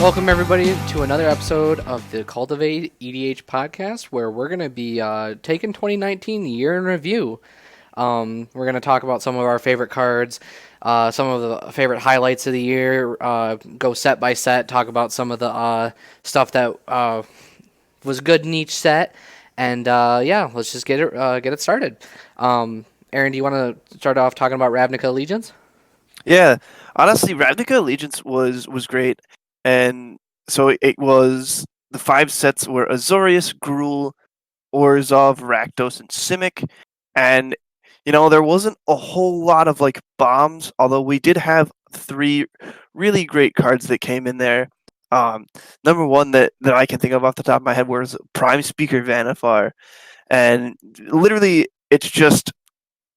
Welcome, everybody, to another episode of the Cultivate E.D.H podcast, where we're going to be taking 2019 year in review. We're going to talk about some of our favorite cards, some of the favorite highlights of the year, go set by set, talk about some of the stuff that was good in each set, and let's just get it started. Aaron, do you want to start off talking about Rabbika Legions? Yeah, honestly, Rabbika Legions was great, and so it was the five sets were Azorius, Gruul, Orzhov, Rakdos, and Simic, and there wasn't a whole lot of like bombs, although we did have three really great cards that came in there. Um, Number one that I can think of off the top of my head was Prime Speaker Vanifar, and literally it's just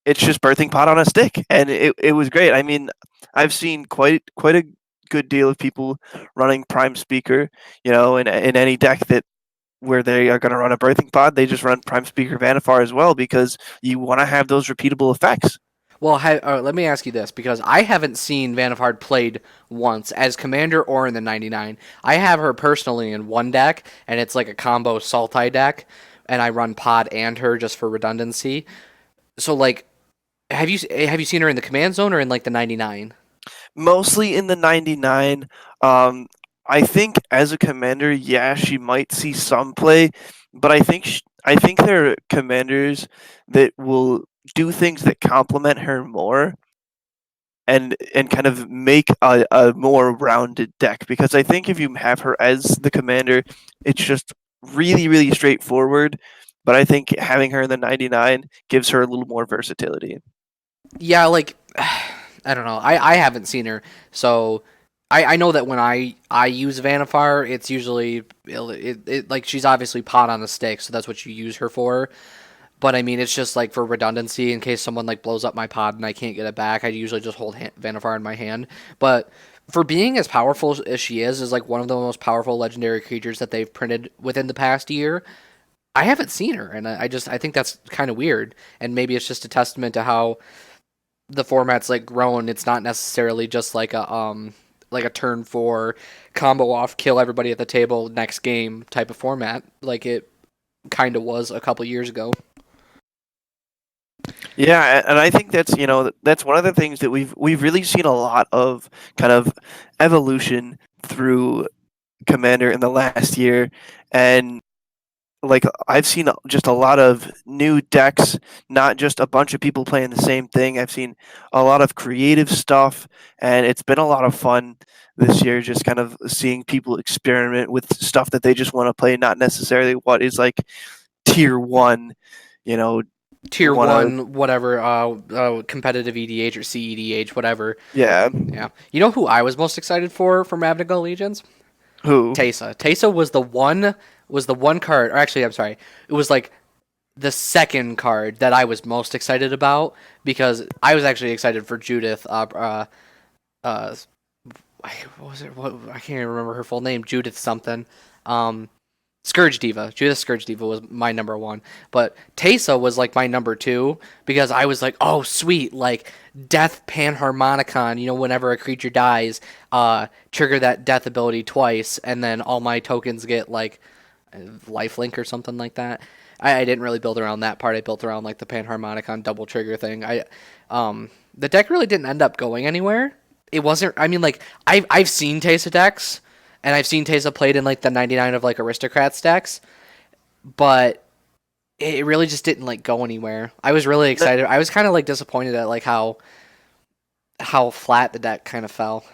birthing pot on a stick, and it was great. I mean, I've seen quite a good deal of people running Prime Speaker, in any deck that where they are going to run a birthing pod, they just run Prime Speaker Vanifar as well because you want to have those repeatable effects. Well, let me ask you this, because I haven't seen Vanifard played once as commander or in the 99. I have her personally in one deck, and it's like a combo Sultai deck, and I run Pod and her just for redundancy. So, like, have you seen her in the command zone or in like the 99? Mostly in the 99. I think as a commander, yeah, she might see some play, but I think there are commanders that will do things that complement her more and kind of make a more rounded deck, because I think if you have her as the commander, it's just really straightforward. But I think having her in the 99 gives her a little more versatility. Yeah, like, I don't know. I haven't seen her, so I know that when I use Vanifar, it's usually like she's obviously pot on a stick, so that's what you use her for. But I mean, it's just like for redundancy in case someone like blows up my pod and I can't get it back. I usually just hold Vanifar in my hand. But for being as powerful as she is like one of the most powerful legendary creatures that they've printed within the past year. I haven't seen her, and I think that's kind of weird. And maybe it's just a testament to how the format's like grown. It's not necessarily just like a turn 4 combo off, kill everybody at the table next game type of format like it kind of was a couple years ago. Yeah, and I think that's one of the things that we've really seen a lot of kind of evolution through Commander in the last year, and like I've seen just a lot of new decks, not just a bunch of people playing the same thing. I've seen a lot of creative stuff, and it's been a lot of fun this year, just kind of seeing people experiment with stuff that they just want to play, not necessarily what is like tier one, you know, Tier want to. 1 whatever, competitive EDH or CEDH, whatever. Yeah. Yeah, you know who I was most excited for from Rabbika Legions? Who? Teysa was the one card, or actually I'm sorry, it was like the second card that I was most excited about, because I was actually excited for Judith. Uh, what was it? What, I can't even remember her full name. Judith something. Um, Scourge Diva. Judith Scourge Diva was my number one, but Teysa was like my number two, because I was like, oh sweet, like Death Panharmonicon. You know, whenever a creature dies, trigger that death ability twice, and then all my tokens get like lifelink or something like that. I didn't really build around that part. I built around like the Panharmonicon double trigger thing. The deck really didn't end up going anywhere. It wasn't. I mean, like I've seen Teysa decks, and I've seen Teysa played in like the 99 of like Aristocrats decks, but it really just didn't like go anywhere. I was really excited. I was kind of like disappointed at like how flat the deck kind of fell.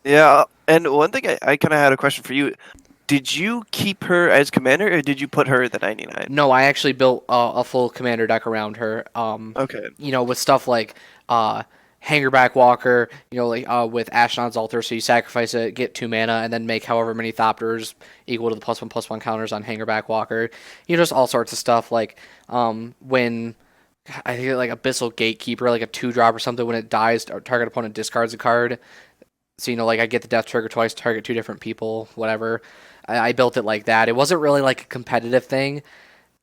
Yeah, and one thing I kind of had a question for you. Did you keep her as commander, or did you put her at the 99? No, I actually built a full commander deck around her. Okay. With stuff like Hangerback Walker, like with Ashnod's Altar, so you sacrifice it, get 2 mana, and then make however many Thopters equal to the +1/+1 counters on Hangerback Walker. Just all sorts of stuff, like when I think like Abyssal Gatekeeper, like a 2-drop or something, when it dies, target opponent discards a card. So, like I get the death trigger twice, target 2 different people, whatever. I built it like that. It wasn't really like a competitive thing.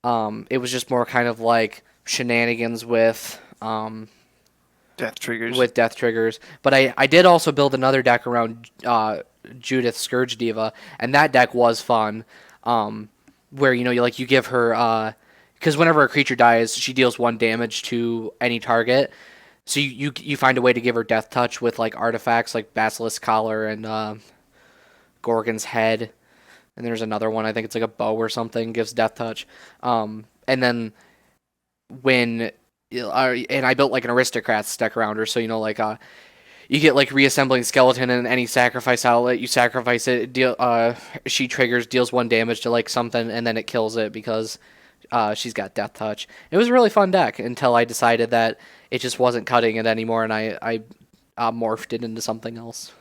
It was just more kind of like shenanigans Death triggers. with death triggers. But I did also build another deck around Judith Scourge Diva, and that deck was fun. Where you give her because whenever a creature dies, she deals 1 damage to any target. So you find a way to give her death touch with like artifacts like Basilisk Collar and Gorgon's Head, and there's another one I think it's like a bow or something gives death touch. And then when and I built like an aristocrats deck around her, so you get like reassembling skeleton and any sacrifice outlet. You sacrifice it, she triggers, deals 1 damage to like something, and then it kills it because she's got death touch. It was a really fun deck until I decided that it just wasn't cutting it anymore, and I morphed it into something else.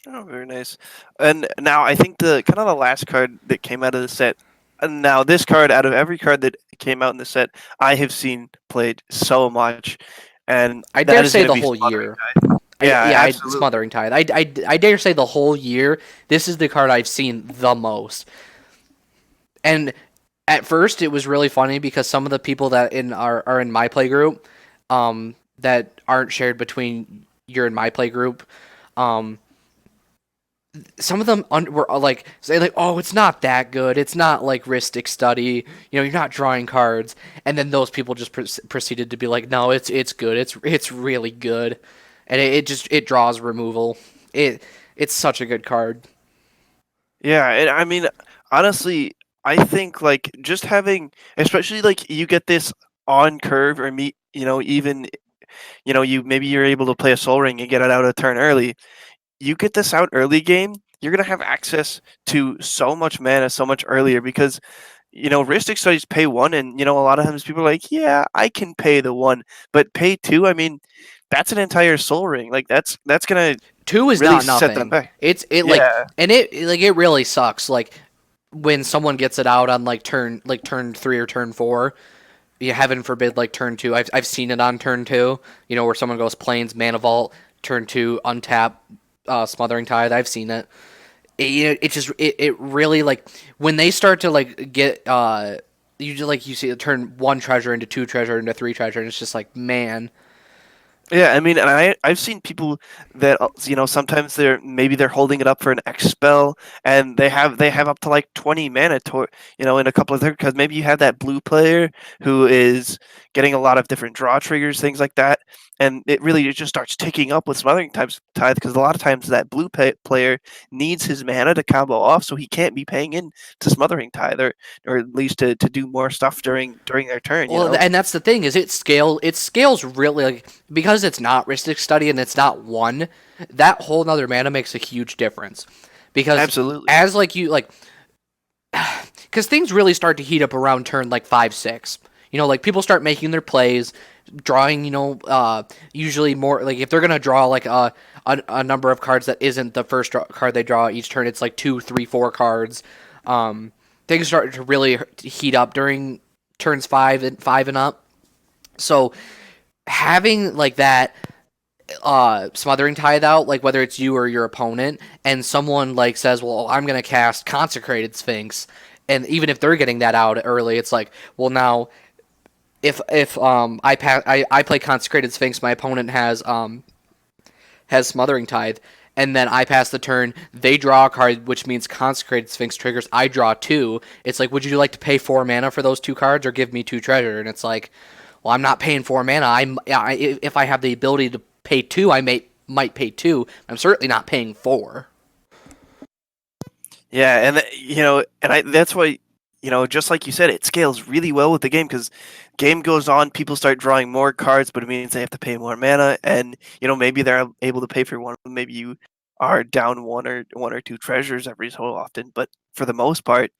Oh, very nice. And now I think the kind of the last card that came out of the set. And now this card, out of every card that came out in the set, I have seen played so much, and I that dare is say going to the be whole Smothering year. Tide. Yeah, absolutely. Smothering Tithe. I dare say the whole year. This is the card I've seen the most. And at first, it was really funny because some of the people that are in my play group, that aren't shared between your and my play group, um, some of them were like saying like, "Oh, it's not that good. It's not like Ristic Study. You're not drawing cards." And then those people just proceeded to be like, "No, it's good. It's really good." And it draws removal. It's such a good card. Yeah, and I mean, honestly, I think like just having, especially like you get this on curve or meet, even, you're able to play a Soul Ring and get it out a turn early. You get this out early game, you're gonna have access to so much mana so much earlier because Ristic Studies pay 1, and a lot of times people are like, yeah, I can pay the 1, but pay 2. I mean, that's an entire Soul Ring. Like that's gonna 2 is really not set them nothing. back. It like Yeah, and it really sucks. Like when someone gets it out on turn 3 or turn 4. Yeah, heaven forbid, like turn 2. I've seen it on turn 2. Where someone goes Plains, Mana Vault, turn 2, untap, Smothering Tithe. I've seen it. It really like when they start to like get you see it turn 1 treasure into 2 treasure into 3 treasure, and it's just like, man. yeah. I mean, and I've seen people that sometimes they're holding it up for an X spell, and they have up to like 20 mana in a couple of because maybe you have that blue player who is getting a lot of different draw triggers, things like that, and it just starts ticking up with Smothering Tithe because a lot of times that blue player needs his mana to combo off, so he can't be paying in to Smothering Tithe or at least to do more stuff during their turn. Well, and that's the thing is it scales really like because it's not Ristic Study and it's not 1. That whole nother mana makes a huge difference because Absolutely. as like you like because things really start to heat up around turn like 5-6. Like people start making their plays, drawing. Usually more like if they're gonna draw like a number of cards that isn't the first card they draw each turn, it's like 2, 3, 4 cards. Things start to really heat up during turns 5 and up. So having like that Smothering Tithe out, like whether it's you or your opponent, and someone like says, "Well, I'm gonna cast Consecrated Sphinx," and even if they're getting that out early, it's like, well, now if I play Consecrated Sphinx, my opponent has Smothering Tithe, and then I pass the turn, they draw a card, which means Consecrated Sphinx triggers. I draw 2. It's like, would you like to pay 4 mana for those 2 cards, or give me 2 treasure? And it's like, well, I'm not paying 4 mana. If I have the ability to pay 2, I might pay 2. I'm certainly not paying 4. Yeah, and that's why just like you said, it scales really well with the game because game goes on, people start drawing more cards, but it means they have to pay more mana, and maybe they're able to pay for one. Maybe you are down one or two treasures every so often, but for the most part,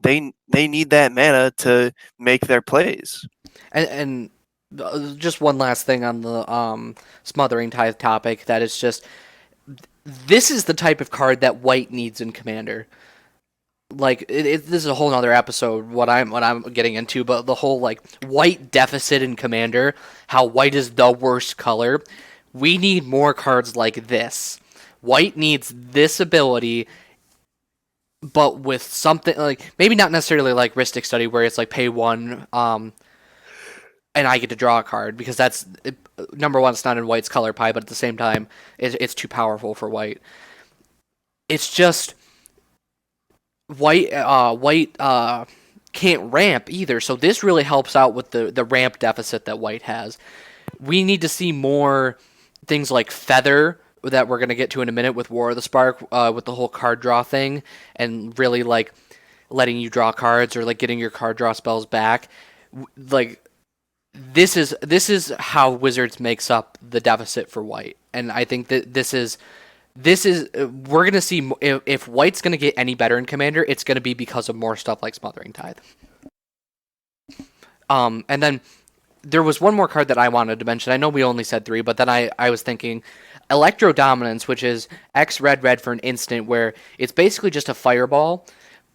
they need that mana to make their plays. And just one last thing on the Smothering Tithe topic, that is just this is the type of card that white needs in Commander. Like this is a whole nother episode what I'm getting into, but the whole like white deficit in Commander, how white is the worst color. We need more cards like this. White needs this ability, but with something like maybe not necessarily like Ristic Study where it's like pay 1, and I get to draw a card because that's number one. It's not in white's color pie, but at the same time, it's too powerful for white. it's just white can't ramp either. So this really helps out with the ramp deficit that white has. We need to see more things like feather that we're gonna get to in a minute with War of the Spark, with the whole card draw thing, and really like letting you draw cards or like getting your card draw spells back. Like this is how Wizards makes up the deficit for white, and I think that this is we're gonna see if white's gonna get any better in Commander, it's gonna be because of more stuff like Smothering Tithe. And then there was one more card that I wanted to mention. I know we only said three, but then I was thinking Electro Dominance, which is X red for an instant, where it's basically just a fireball,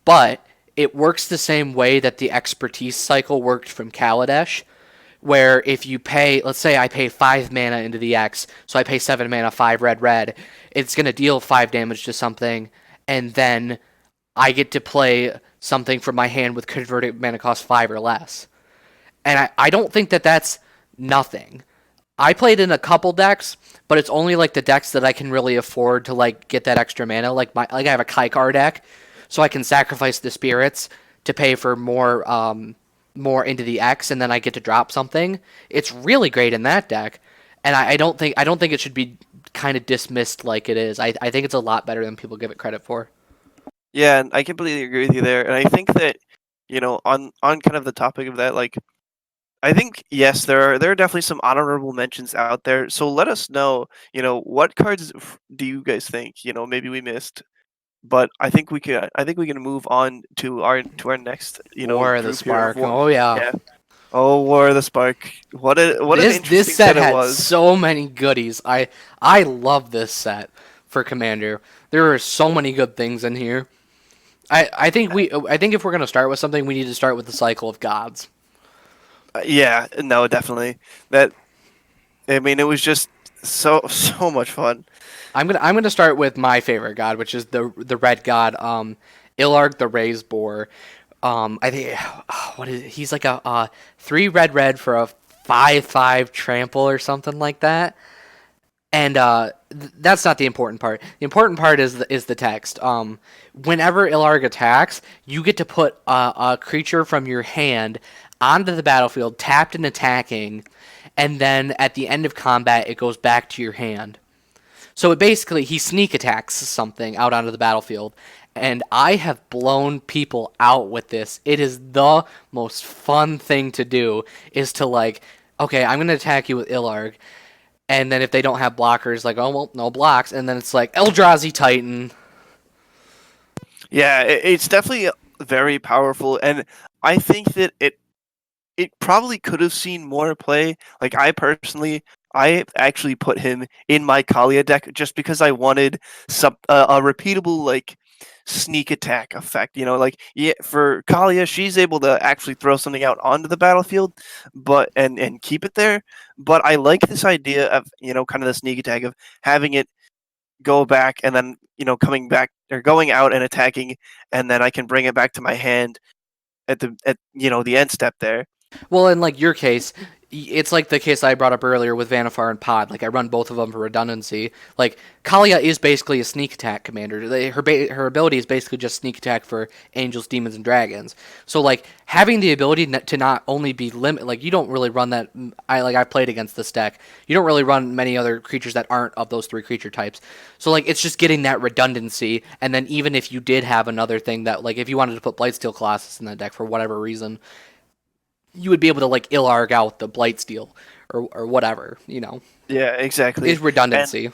but it works the same way that the expertise cycle worked from Kaladesh, where if you pay, let's say I pay 5 mana into the X, so I pay 7 mana, 5 red, it's going to deal 5 damage to something, and then I get to play something from my hand with converted mana cost 5 or less. And I don't think that that's nothing. I played in a couple decks, but it's only like the decks that I can really afford to like get that extra mana. Like I have a Kaikar deck, so I can sacrifice the spirits to pay for more into the X, and then I get to drop something. It's really great in that deck, and I don't think it should be kind of dismissed like it is. I think it's a lot better than people give it credit for. Yeah, and I completely agree with you there. And I think that, on kind of the topic of that, like, I think yes, there are definitely some honorable mentions out there. So let us know, what cards do you guys think, maybe we missed. But I think we can move on to our next, War of the group here of Spark. war. Oh yeah. Yeah. Oh, War of the Spark. What an This interesting set set it had was. so many goodies. I love this set for Commander. There are so many good things in here. I think if we're gonna start with something, we need to start with the cycle of gods. Yeah, no, definitely. That I mean, it was just so much fun. I'm gonna start with my favorite god, which is the red god, Ilarg the Raised Boar. I think what is it? He's like a 3 red for a 5/5 trample or something like that. And that's not the important part. The important part is the text. Whenever Ilarg attacks, you get to put a creature from your hand onto the battlefield, tapped and attacking, and then at the end of combat, it goes back to your hand. So he sneak attacks something out onto the battlefield, and I have blown people out with this. It is the most fun thing to do. Is to like, okay, I'm gonna attack you with Ilarg, and then if they don't have blockers, like, oh well, no blocks, and then it's like Eldrazi Titan. Yeah, it's definitely very powerful, and I think that it probably could have seen more play. Like I actually put him in my Kalia deck just because I wanted a repeatable like sneak attack effect. Like, yeah, for Kalia, she's able to actually throw something out onto the battlefield, but and keep it there. But I like this idea of kind of the sneak attack of having it go back and then coming back or going out and attacking, and then I can bring it back to my hand at the end step there. Well, in like your case, it's like the case I brought up earlier with Vanifar and Pod. Like I run both of them for redundancy. Like Kalia is basically a sneak attack commander. Her ability is basically just sneak attack for angels, demons, and dragons. So like having the ability to not only be like you don't really run that. I played against this deck. You don't really run many other creatures that aren't of those 3 creature types. So like it's just getting that redundancy. And then even if you did have another thing that like if you wanted to put Blightsteel Colossus in that deck for whatever reason, you would be able to like Ilarg out the Blightsteel or whatever, Yeah, exactly. Is redundancy. And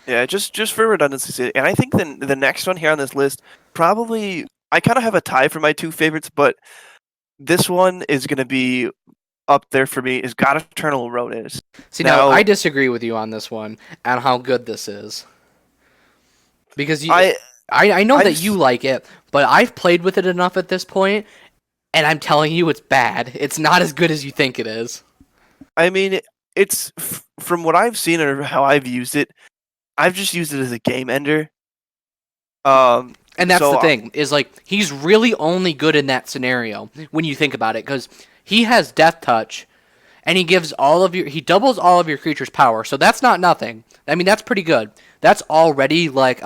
yeah, just for redundancy's sake. And I think the next one here on this list, probably I kind of have a tie for my 2 favorites, but this one is going to be up there for me. Is God Eternal Ronis. See, now I disagree with you on this one and how good this is. Because I know that you like it, but I've played with it enough at this point, and I'm telling you it's bad. It's not as good as you think it is. I mean, it's from what I've seen or how I've used it, I've just used it as a game ender. And that's the thing, is like he's really only good in that scenario when you think about it, because he has Death Touch, and he doubles all of your creatures' power, so that's not nothing. I mean, that's pretty good. That's already like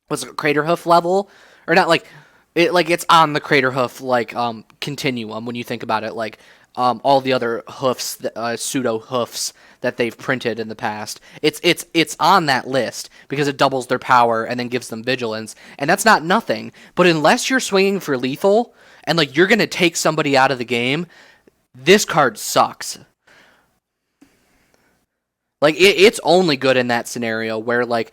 what's it, crater hoof level, or not like it like it's on the crater hoof like continuum when you think about it, like all the other hoofs, pseudo hoofs that they've printed in the past. It's on that list because it doubles their power and then gives them vigilance, and that's not nothing. But unless you're swinging for lethal and like you're gonna take somebody out of the game, this card sucks. Like it's only good in that scenario where like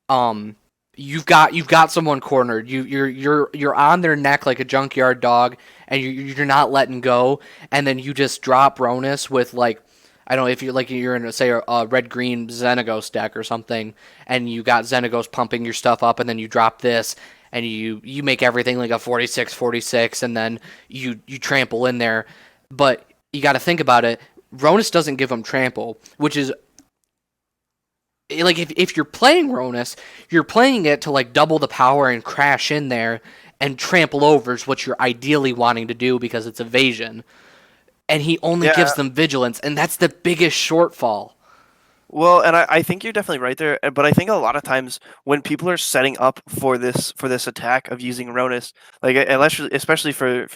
um you've got someone cornered. You're on their neck like a junkyard dog, and you're not letting go. And then you just drop Ronis with like I don't know if you're in say a red green Xenagos deck or something, and you got Xenagos pumping your stuff up, and then you drop this. And you make everything like a 46-46, and then you trample in there. But you got to think about it. Ronis doesn't give them trample, which is like if you're playing Ronis, you're playing it to like double the power and crash in there and trample over is what you're ideally wanting to do because it's evasion. And he only Yeah. gives them vigilance, and that's the biggest shortfall. Well, and I think you're definitely right there. But I think a lot of times when people are setting up for this attack of using Ronis, like especially for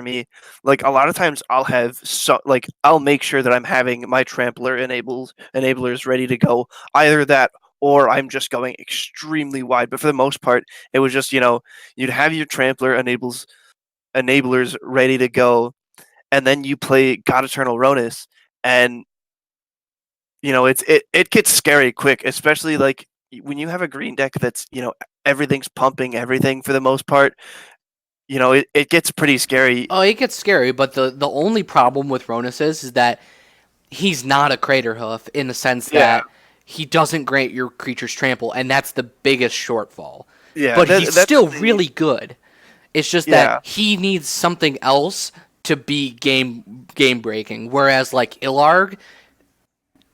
me, like a lot of times I'll make sure that I'm having my trampler enablers ready to go. Either that or I'm just going extremely wide. But for the most part, it was just you'd have your trampler enablers ready to go, and then you play God Eternal Ronis, and it gets scary quick, especially like when you have a green deck that's everything's pumping everything for the most part. It gets pretty scary. Oh, it gets scary, but the only problem with Ronis is that he's not a crater hoof in the sense Yeah, that he doesn't grant your creatures trample, and that's the biggest shortfall. yeah, But he's that's still the really good. It's just that yeah, he needs something else to be game breaking. Whereas like Ilarg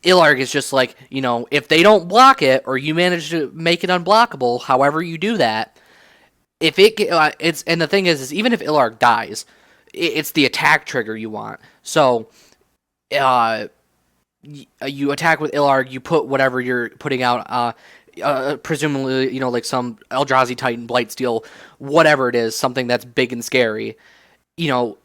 is just like, if they don't block it or you manage to make it unblockable, however you do that, if it's and the thing is even if Ilarg dies, it's the attack trigger you want. So, uh, you attack with Ilarg, you put whatever you're putting out, presumably, like some Eldrazi Titan, Blightsteel, whatever it is, something that's big and scary. You know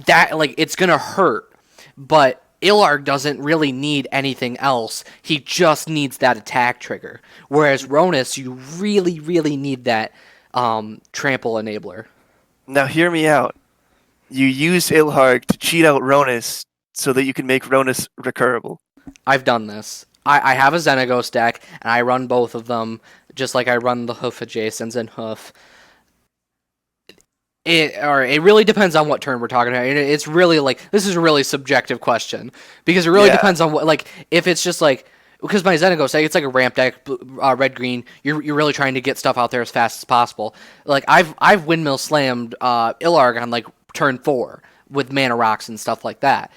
that like it's gonna hurt, but Ilarg doesn't really need anything else. He just needs that attack trigger. Whereas Ronis, you really, really need that trample enabler. now hear me out. You use Ilharg to cheat out Ronis so that you can make Ronis recurable. I've done this. I have a Xenagos deck, and I run both of them, just like I run the Hoof adjacents and Hoof. It really depends on what turn we're talking about. It's really like this is a really subjective question because it really Yeah, depends on what like if it's just like because my Xenagos say it's like a ramp deck, red green. You're really trying to get stuff out there as fast as possible. Like I've windmill slammed Ilarg on like turn 4 with mana rocks and stuff like that.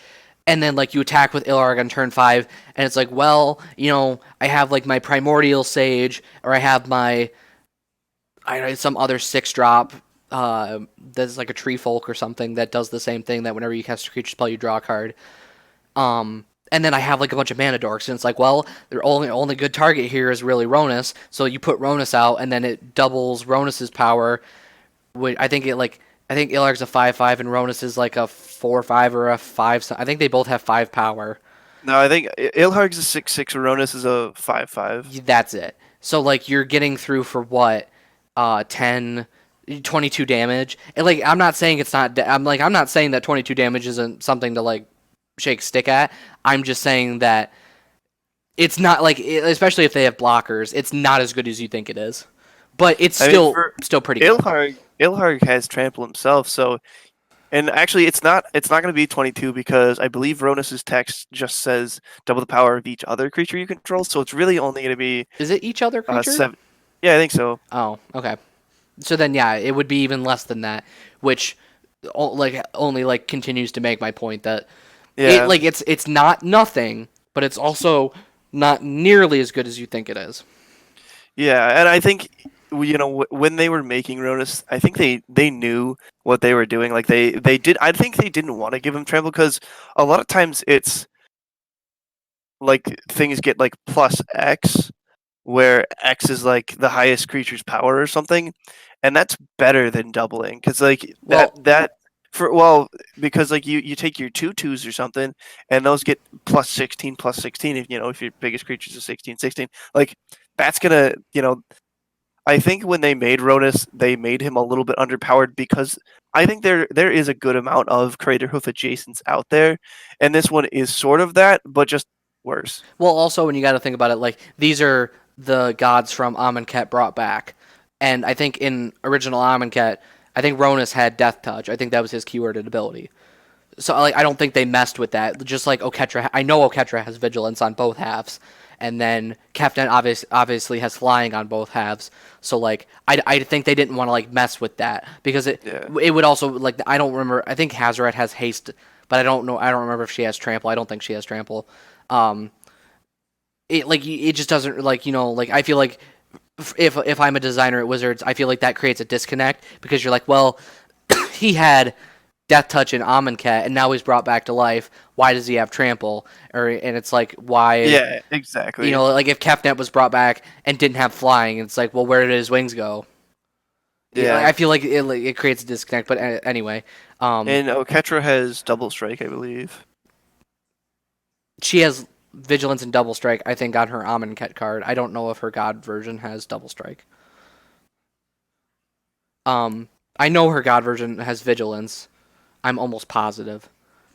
And then like you attack with Ilarg on turn 5, and it's like, well, I have like my Primordial Sage, or I have my some other 6-drop that's like a Tree Folk or something that does the same thing, that whenever you cast a creature spell you draw a card. And then I have like a bunch of mana dorks, and it's like, well, their only good target here is really Ronis, so you put Ronis out, and then it doubles Ronis's power. I think Ilarg's a 5/5 and Ronis is like a 4/5 or a 5. I think they both have 5 power. no, I think Ilharg's a 6/6, Ronis is a 5/5. That's it. So like you're getting through for what, 10, 22 damage. And like I'm not saying it's not. I'm not saying that 22 damage isn't something to like shake stick at. I'm just saying that it's not like, especially if they have blockers, it's not as good as you think it is. But it's I mean, for still pretty good. Ilharg has trample himself, so. And actually, it's not going to be 22 because I believe Ronis's text just says double the power of each other creature you control. So it's really only going to be Is it each other creature? 7. Yeah, I think so. Oh, okay. So then, yeah, it would be even less than that, which only like continues to make my point that Yeah, it's not nothing, but it's also not nearly as good as you think it is. yeah, and I think when they were making Ronis, I think they knew what they were doing. Like they did. I think they didn't want to give him trample because a lot of times it's like things get like plus X, where X is like the highest creature's power or something, and that's better than doubling because like Well, because like you take your 2/2s or something, and those get plus 16 if if your biggest creature's a 16/16, like that's gonna I think when they made Ronis, they made him a little bit underpowered because I think there is a good amount of Craterhoof adjacents out there, and this one is sort of that, but just worse. well, also when you got to think about it, like these are the gods from Amonkhet brought back, and I think in original Amonkhet, I think Ronis had Death Touch. I think that was his keyworded ability. So like I don't think they messed with that. Just like Oketra, I know Oketra has Vigilance on both halves, and then Captain obviously has Flying on both halves. So like I think they didn't want to like mess with that because Yeah. it would also like I don't remember. I think Hazoret has Haste, but I don't know. I don't remember if she has Trample. I don't think she has Trample. Um, it just doesn't like like I feel like if I'm a designer at Wizards, I feel like that creates a disconnect because you're like, well, he had Death Touch and Amonkhet, and now he's brought back to life. Why does he have Trample? And it's like, why? Yeah, exactly. Like if Kefnet was brought back and didn't have flying, it's like, well, where did his wings go? Yeah, Yeah. I feel like it creates a disconnect. But anyway, And Oketra has double strike, I believe. she has Vigilance and Double Strike, I think, on her Amonkhet card. I don't know if her God version has Double Strike. I know her God version has Vigilance. I'm almost positive.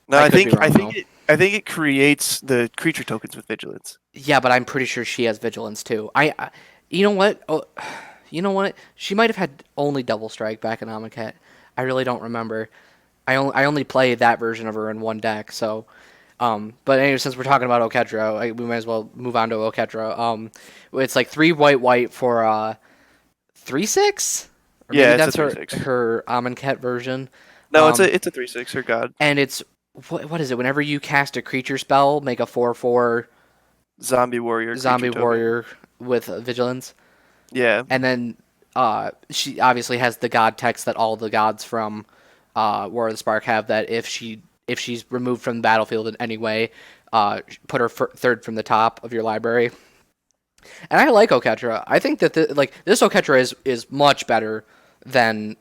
No, I I could be think I wrong think though. it creates the creature tokens with vigilance. Yeah, but I'm pretty sure she has Vigilance too. You know what? Oh, you know what? She might have had only Double Strike back in Amonkhet. I really don't remember. I only played that version of her in one deck, so. But anyway, since we're talking about Oketra, we might as well move on to Oketra. It's like 3 white for 3/6, or maybe Yeah, it's a that's three her six. her Amonkhet version. No, Um, it's a 3/6. Her god and it's what is it? Whenever you cast a creature spell, make a 4/4 zombie warrior creature zombie token. warrior with vigilance, Yeah, and then she obviously has the god text that all the gods from War of the Spark have. That if she's removed from the battlefield in any way, put her third from the top of your library. And I like Oketra. I think that this Oketra is much better than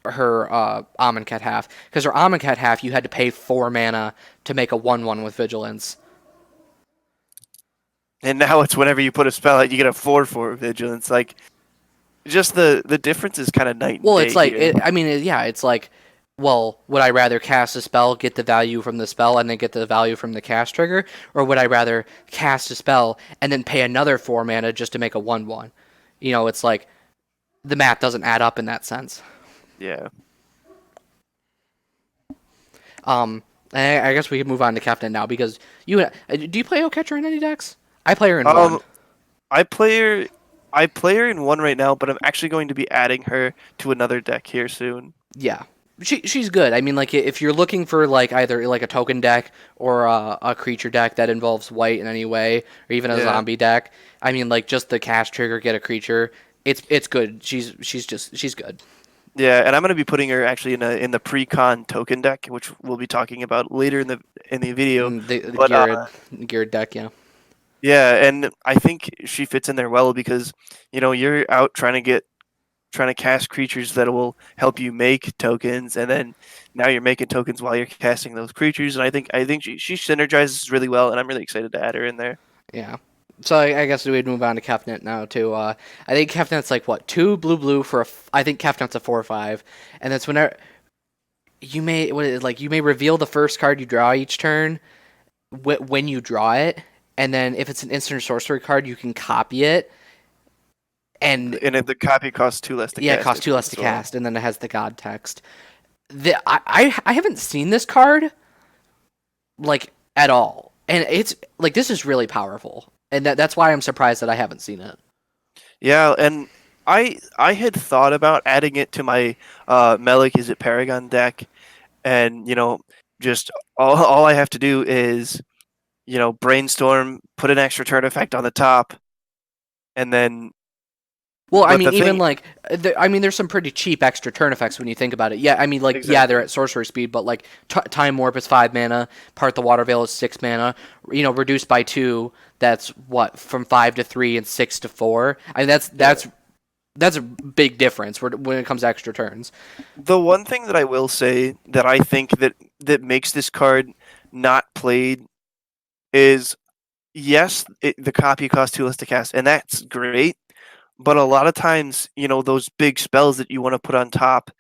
her Amonkhet half, because her Amonkhet half you had to pay 4 mana to make a 1/1 with vigilance. and now it's whenever you put a spell out, you get a 4/4 vigilance. Like just the difference is kind of night and Well, it's day like here. yeah, it's like, well, would I rather cast a spell, get the value from the spell, and then get the value from the cast trigger, or would I rather cast a spell and then pay another 4 mana just to make a 1/1? It's like the math doesn't add up in that sense. Yeah. I guess we can move on to Captain now because do you play Oketra in any decks? I play her in Um, one. I play her. I play her in one right now, but I'm actually going to be adding her to another deck here soon. Yeah, she's good. I mean, like if you're looking for like either like a token deck or a creature deck that involves white in any way, or even a Yeah. zombie deck. I mean, like just the cast trigger, get a creature. It's good. She's good. Yeah, and I'm going to be putting her actually in the pre-con token deck, which we'll be talking about later in the video. The But geared deck, yeah. yeah, and I think she fits in there well because you're out trying to cast creatures that will help you make tokens, and then now you're making tokens while you're casting those creatures, and I think she synergizes really well, and I'm really excited to add her in there. Yeah. So I guess we'd move on to Kefnet now too. I think Kefnet's like what 2 blue for I think Kefnet's a 4/5, and that's whenever you may reveal the first card you draw each turn when you draw it, and then if it's an instant or sorcery card, you can copy it, and And if the copy costs 2 less to yeah, it cast, costs I 2 less believe to as well. cast, and then it has the god text. I haven't seen this card like at all, and it's like this is really powerful, and that's why I'm surprised that I haven't seen it. Yeah, and I had thought about adding it to my Melik Is It Paragon deck, and just all I have to do is brainstorm, put an extra turn effect on the top, and then Well, I But mean, the even thing, like, there's some pretty cheap extra turn effects when you think about it. Yeah, I mean, like, yeah, they're exactly. at sorcery speed, but like, time warp is 5 mana, part the water veil is 6 mana. Reduced by 2. That's what, from 5 to 3 and 6 to 4. I mean, Yeah. that's a big difference when it comes to extra turns. The one thing that I will say that I think that makes this card not played is, yes, the copy costs 2 less to cast, and that's great. But a lot of times, those big spells that you want to put on top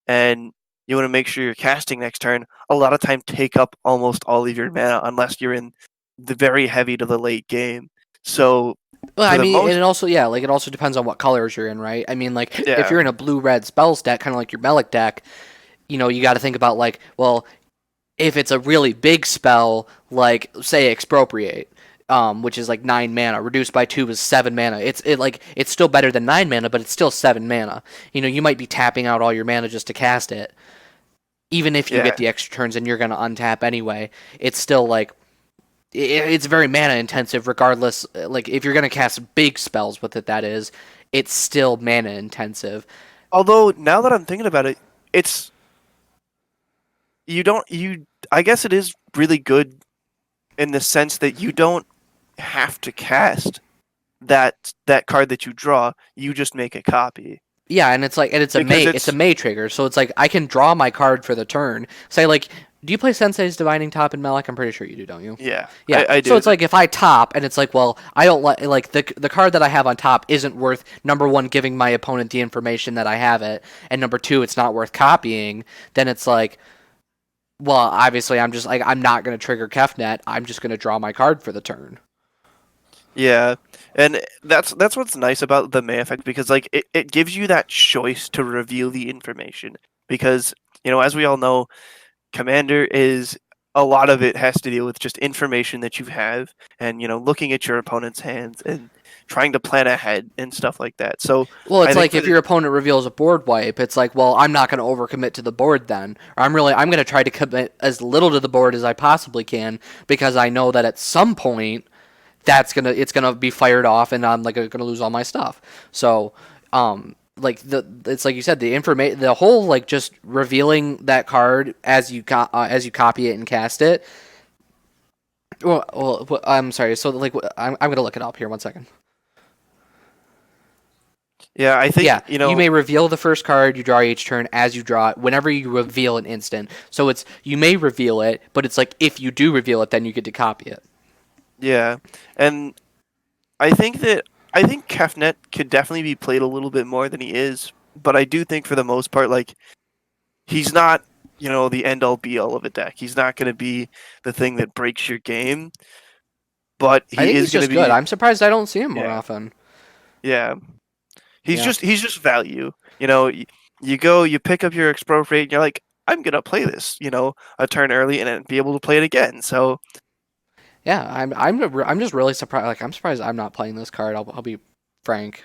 and you want to make sure you're casting next turn, a lot of time take up almost all of your mana unless you're in the very heavy to the late game. So Well, for I the mean, and most, it also, yeah, like, it also depends on what colors you're in, right? I mean, like, if yeah, you're in a blue-red spells deck, kind of like your Bellic deck, you got to think about, like, well, if it's a really big spell, like say expropriate, which is like 9 mana, reduced by 2 is 7 mana. It's still better than 9 mana, but it's still 7 mana. You might be tapping out all your mana just to cast it, even if you get yeah. the extra turns and you're gonna untap anyway. It's still like it's very mana intensive, regardless. Like if you're gonna cast big spells with it, that is, it's still mana intensive. Although now that I'm thinking about it, it's you don't you. I guess it is really good in the sense that you don't have to cast that card that you draw. You just make a copy Yeah, and it's a because It's a May trigger, so it's like I can draw my card for the turn. Say like, do you play Sensei's Divining Top in Malak? I'm pretty sure you do, don't you? yeah, Yeah. I So do. it's like if I top and it's like, well, I don't like the card that I have on top isn't worth number one giving my opponent the information that I have it, and number two it's not worth copying. Then it's like, well, obviously I'm just like I'm not gonna trigger Kefnet. I'm just gonna draw my card for the turn. Yeah, and that's what's nice about the May effect because like it gives you that choice to reveal the information because as we all know, Commander is a lot of it has to deal with just information that you have and looking at your opponent's hands and trying to plan ahead and stuff like that. So Well, I it's think like for if the your opponent reveals a board wipe, it's like, well, I'm not going to overcommit to the board then. Or I'm going to try to commit as little to the board as I possibly can because I know that at some point it's gonna be fired off and I'm like gonna lose all my stuff. So, like it's like you said, the whole like just revealing that card as you copy it and cast it. I'm sorry. So like I'm gonna look it up here. 1 second. yeah, I think Yeah, you may reveal the first card you draw each turn as you draw it whenever you reveal an instant. So it's you may reveal it, but it's like if you do reveal it, then you get to copy it. yeah, and I think Kefnet could definitely be played a little bit more than he is, but I do think for the most part like he's not, the end all be all of a deck. He's not going to be the thing that breaks your game, but I he think is he's going to just good. be, I'm surprised I don't see him more yeah, often. yeah. He's Yeah. just value. You go, you pick up your expropriate, and you're like, I'm going to play this, a turn early and then be able to play it again. So, Yeah, I'm just really surprised. Like I'm surprised I'm not playing this card. I'll be frank.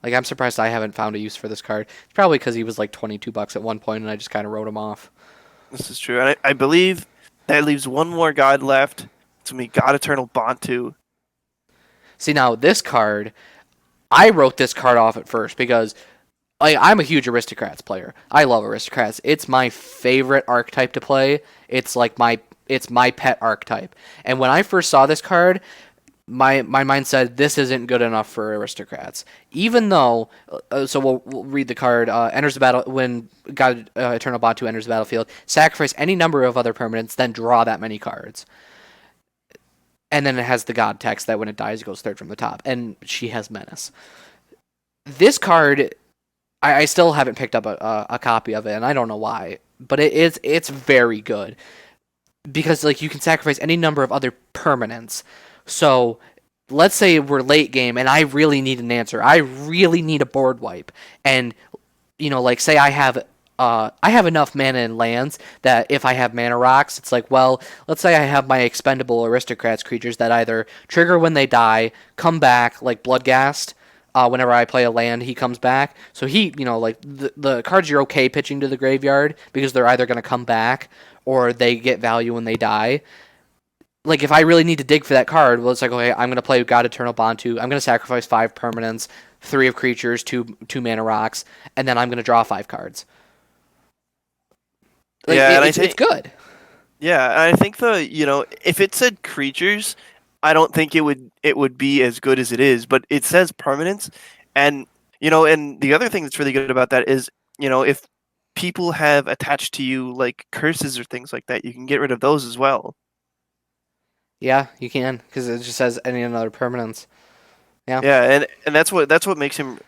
Like I'm surprised I haven't found a use for this card. It's probably because he was like $22 at one point, and I just kind of wrote him off. this is true. And I believe that leaves one more god left. It's going to be God Eternal Bantu. See now this card, I wrote this card off at first because I'm a huge Aristocrats player. I love Aristocrats. It's my favorite archetype to play. It's my pet archetype. And when I first saw this card, my mind said this isn't good enough for Aristocrats. Even though, so we'll read the card. Enters the battle when God Eternal Batu enters the battlefield. Sacrifice any number of other permanents, then draw that many cards. And then it has the God text that when it dies, it goes third from the top. And she has Menace. This card, I still haven't picked up a copy of it, and I don't know why. But it's very good because like you can sacrifice any number of other permanents. So let's say we're late game and I really need an answer. I really need a board wipe. And like say I have enough mana in lands that if I have mana rocks, it's like, well, let's say I have my expendable aristocrats creatures that either trigger when they die, come back like Bloodghast. Whenever I play a land, he comes back. So he, like the cards you're okay pitching to the graveyard because they're either going to come back or they get value when they die. like if I really need to dig for that card, well, it's like, okay, I'm gonna play God Eternal Bond 2. I'm gonna sacrifice 5 permanents, 3 of creatures, two mana rocks, and then I'm gonna draw 5 cards. Like Yeah, and I it's think good. yeah, and I think if it said creatures, I don't think it would be as good as it is, but it says permanence, and and the other thing that's really good about that is, if people have attached to you like curses or things like that, you can get rid of those as well. Yeah, you can because it just says any another permanence. Yeah. Yeah, and that's what makes him,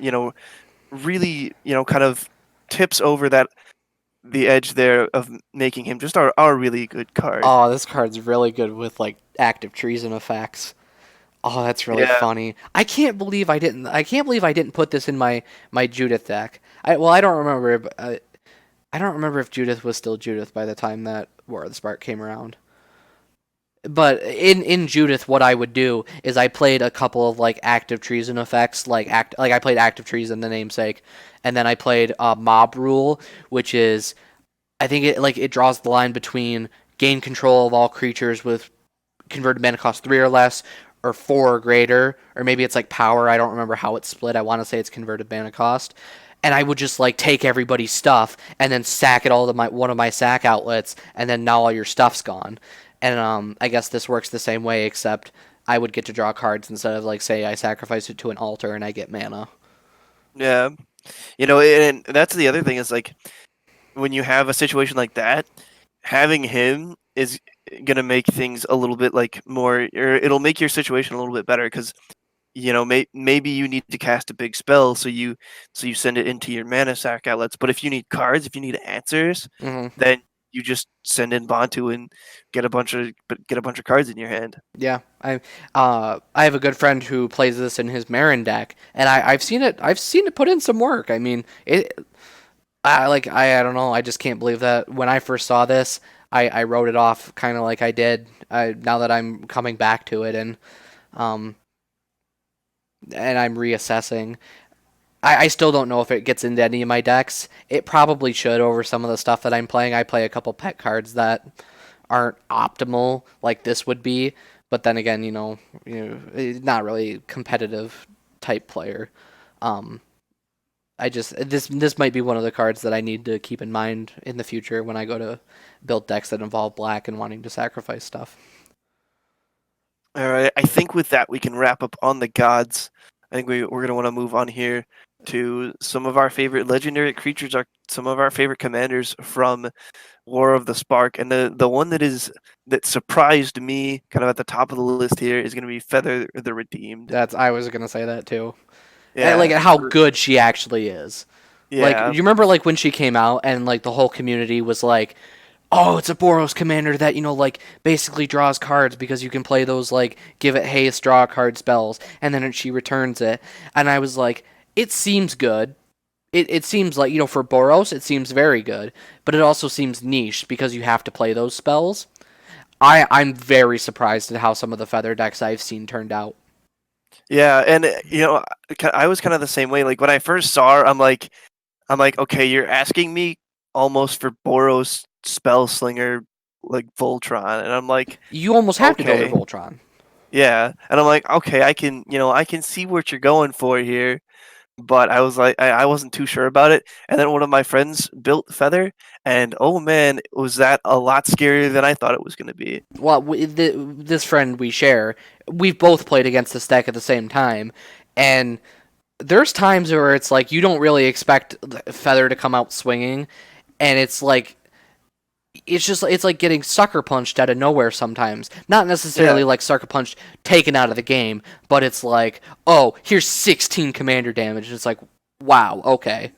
really, kind of tips over that the edge there of making him just our really good card. Oh, this card's really good with like active treason effects. Oh, that's really Yeah. funny. I can't believe I didn't. I can't believe I didn't put this in my Judith deck. I don't remember. But, I don't remember if Judith was still Judith by the time that War of the Spark came around. But in Judith, what I would do is I played a couple of like active treason effects, like I played active treason, the namesake, and then I played mob rule, which is I think it draws the line between gain control of all creatures with converted mana cost 3 or less, or 4 or greater, or maybe it's like power. I don't remember how it's split. I want to say it's converted mana cost. And I would just like take everybody's stuff and then sack it all to my one of my sack outlets, and then now all your stuff's gone. And I guess this works the same way, except I would get to draw cards instead of like say I sacrifice it to an altar and I get mana. Yeah. And that's the other thing is like when you have a situation like that, having him is gonna make things a little bit like more, or it'll make your situation a little bit better because maybe you need to cast a big spell, so you send it into your mana sack outlets. But if you need cards, if you need answers, Hmm. then you just send in Bantu and get a bunch of cards in your hand. Yeah, I have a good friend who plays this in his Marin deck, and I've seen it put in some work. I mean, I don't know. I just can't believe that when I first saw this, I wrote it off kind of like I did. Now that I'm coming back to it um and I'm reassessing, I still don't know if it gets into any of my decks. It probably should over some of the stuff that I'm playing. I play a couple pet cards that aren't optimal like this would be, but then again, not really competitive type player. Um, I just this might be one of the cards that I need to keep in mind in the future when I go to build decks that involve black and wanting to sacrifice stuff. All right, I think with that we can wrap up on the gods. I think we're gonna want to move on here to some of our favorite legendary creatures, some of our favorite commanders from War of the Spark, and the one that surprised me kind of at the top of the list here is gonna be Feather the Redeemed. That's I was gonna say that too. And, like Yeah, how good she actually is. Like yeah, you remember like when she came out and like the whole community was like, "Oh, it's a Boros commander that like basically draws cards because you can play those like give it haste, draw a card spells, and then she returns it." And I was like, "It seems good. It seems like for Boros, it seems very good, but it also seems niche because you have to play those spells." I'm very surprised at how some of the feather decks I've seen turned out. yeah, and I was kind of the same way. Like when I first saw her, I'm like, okay, you're asking me almost for Boros Spellslinger like Voltron, and I'm like, You almost have to go to okay, Voltron. yeah, and I'm like, okay, I can see what you're going for here, but I was like, I wasn't too sure about it, and then one of my friends built Feather, and oh man, was that a lot scarier than I thought it was going to be. Well, this friend we share, we've both played against this deck at the same time, and there's times where it's like you don't really expect Feather to come out swinging, and it's like getting sucker punched out of nowhere sometimes. Not Yeah, necessarily like sucker punched taken out of the game, but it's like, oh, here's 16 commander damage. It's like, wow, okay.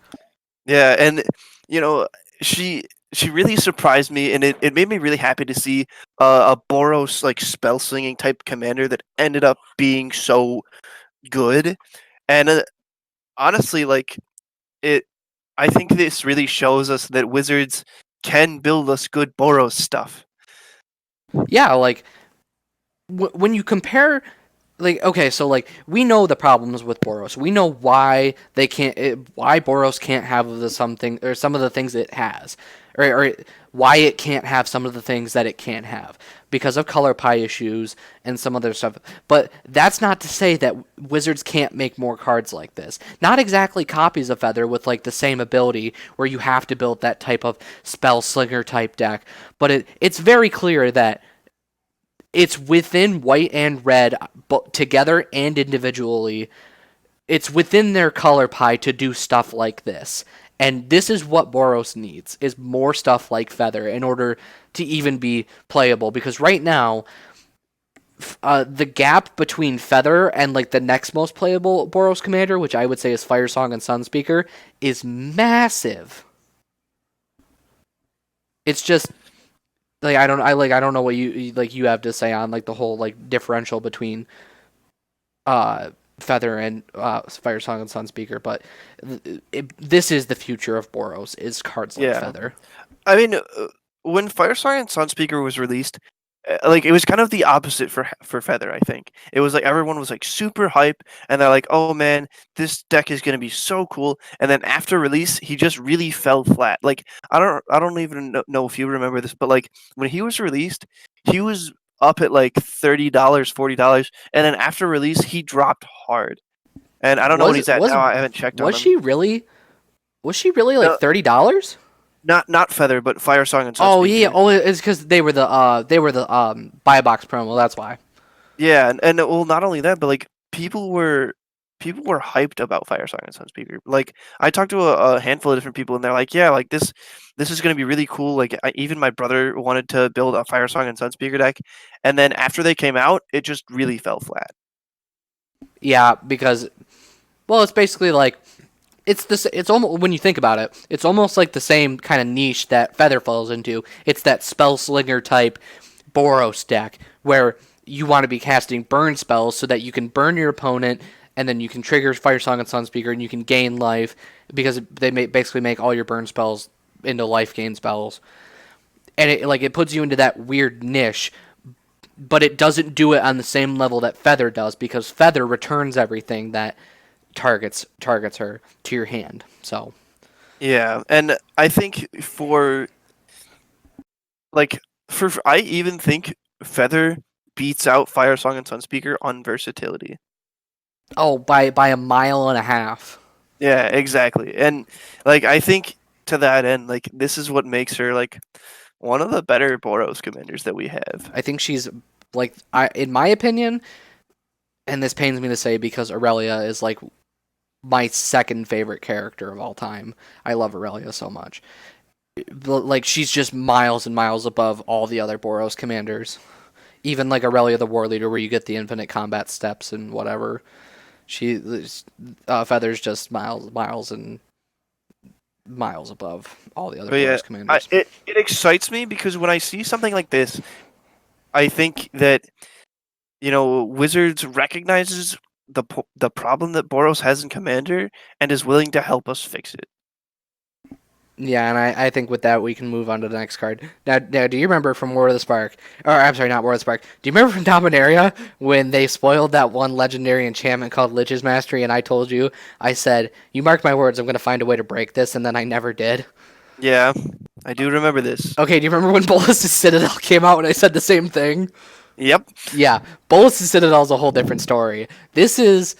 yeah, and you know, she really surprised me, and it made me really happy to see a Boros like spell slinging type commander that ended up being so good. And honestly, like it, I think this really shows us that wizards can build us good Boros stuff. Yeah, like when you compare like okay, so like we know the problems with Boros. We know why they can't why Boros can't have the something or some of the things it has or why it can't have some of the things that it can't have because of color pie issues and some other stuff. But that's not to say that Wizards can't make more cards like this. Not exactly copies of Feather with like the same ability where you have to build that type of spell slinger type deck, but it's very clear that it's within white and red together and individually. It's within their color pie to do stuff like this. And this is what Boros needs, is more stuff like Feather in order to even be playable. Because right now, the gap between Feather and like the next most playable Boros commander, which I would say is Firesong and Sunspeaker, is massive. It's just like I don't know what you have to say on like the whole like differential between Feather and Firesong and Sunspeaker, but this is the future of Boros, is cards like Feather. I mean, when Firesong and Sunspeaker was released, like it was kind of the opposite for Feather. I think it was like everyone was like super hype, and they're like, "Oh man, this deck is gonna be so cool." And then after release, he just really fell flat. Like I don't even know if you remember this, but like when he was released, he was up at like $30, $40, and then after release, he dropped hard. And I don't know what he's at now. I haven't checked on him. Was she really like $30? Not Feather, but Firesong and Sunspeaker. Oh yeah, it's because they were the buy a box promo. That's why. Yeah, and well, not only that, but like people were hyped about Firesong and Sunspeaker. Like I talked to a handful of different people, and they're like, "Yeah, like this is going to be really cool." Like even my brother wanted to build a Firesong and Sunspeaker deck, and then after they came out, it just really fell flat. Yeah, because well, it's basically like it's almost, when you think about it, it's almost like the same kind of niche that Feather falls into. It's that spell slinger type Boros deck where you want to be casting burn spells so that you can burn your opponent and then you can trigger Firesong and Sunspeaker and you can gain life because they basically make all your burn spells into life gain spells. And it puts you into that weird niche, but it doesn't do it on the same level that Feather does because Feather returns everything that targets her to your hand. So yeah, and I think I even think Feather beats out Firesong and Sunspeaker on versatility. Oh, by a mile and a half. Yeah, exactly. And like I think to that end, like this is what makes her like one of the better Boros commanders that we have. I think she's like in my opinion, and this pains me to say because Aurelia is like my second favorite character of all time. I love Aurelia so much. Like she's just miles and miles above all the other Boros commanders. Even like Aurelia the War Leader, where you get the infinite combat steps and whatever. Feather's just miles and miles above all the other Boros commanders. It excites me because when I see something like this, I think that Wizards recognizes the problem that Boros has in Commander and is willing to help us fix it. Yeah, and I think with that we can move on to the next card. Now, do you remember from War of the Spark? Or I'm sorry, not War of the Spark. Do you remember from Dominaria when they spoiled that one legendary enchantment called Lich's Mastery? And I told you, I said, "You mark my words, I'm going to find a way to break this," and then I never did. Yeah, I do remember this. Okay, do you remember when Bolas' Citadel came out and I said the same thing? Yep. Yeah, Bolas' Citadel is a whole different story. This is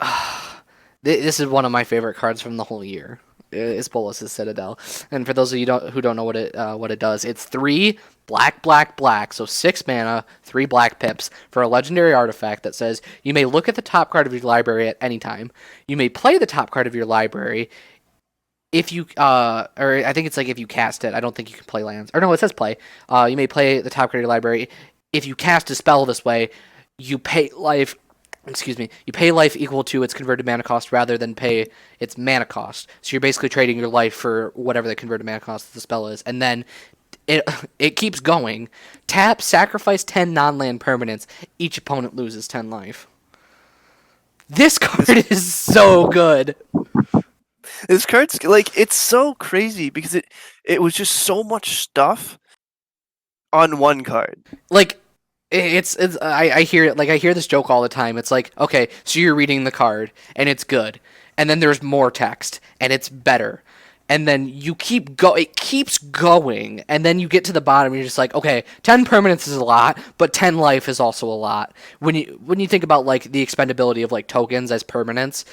one of my favorite cards from the whole year. Is Bolas' Citadel, and for those of you who don't know what it does, it's 3 black, so 6 mana, 3 black pips for a legendary artifact that says you may look at the top card of your library at any time. You may play the top card of your library if you or I think it's like if you cast it. I don't think you can play lands. Or no, it says play. You may play the top card of your library. If you cast a spell this way, you pay life. You pay life equal to its converted mana cost rather than pay its mana cost. So you're basically trading your life for whatever the converted mana cost of the spell is. And then it keeps going. Tap, sacrifice 10 non-land permanents. Each opponent loses 10 life. This card is so good. This card's like, it's so crazy because it was just so much stuff on one card. Like, I hear it, like I hear this joke all the time. It's like, okay, so you're reading the card and it's good, and then there's more text and it's better, and then it keeps going, and then you get to the bottom and you're just like, okay, 10 permanence is a lot, but 10 life is also a lot. When you think about like the expendability of like tokens as permanence,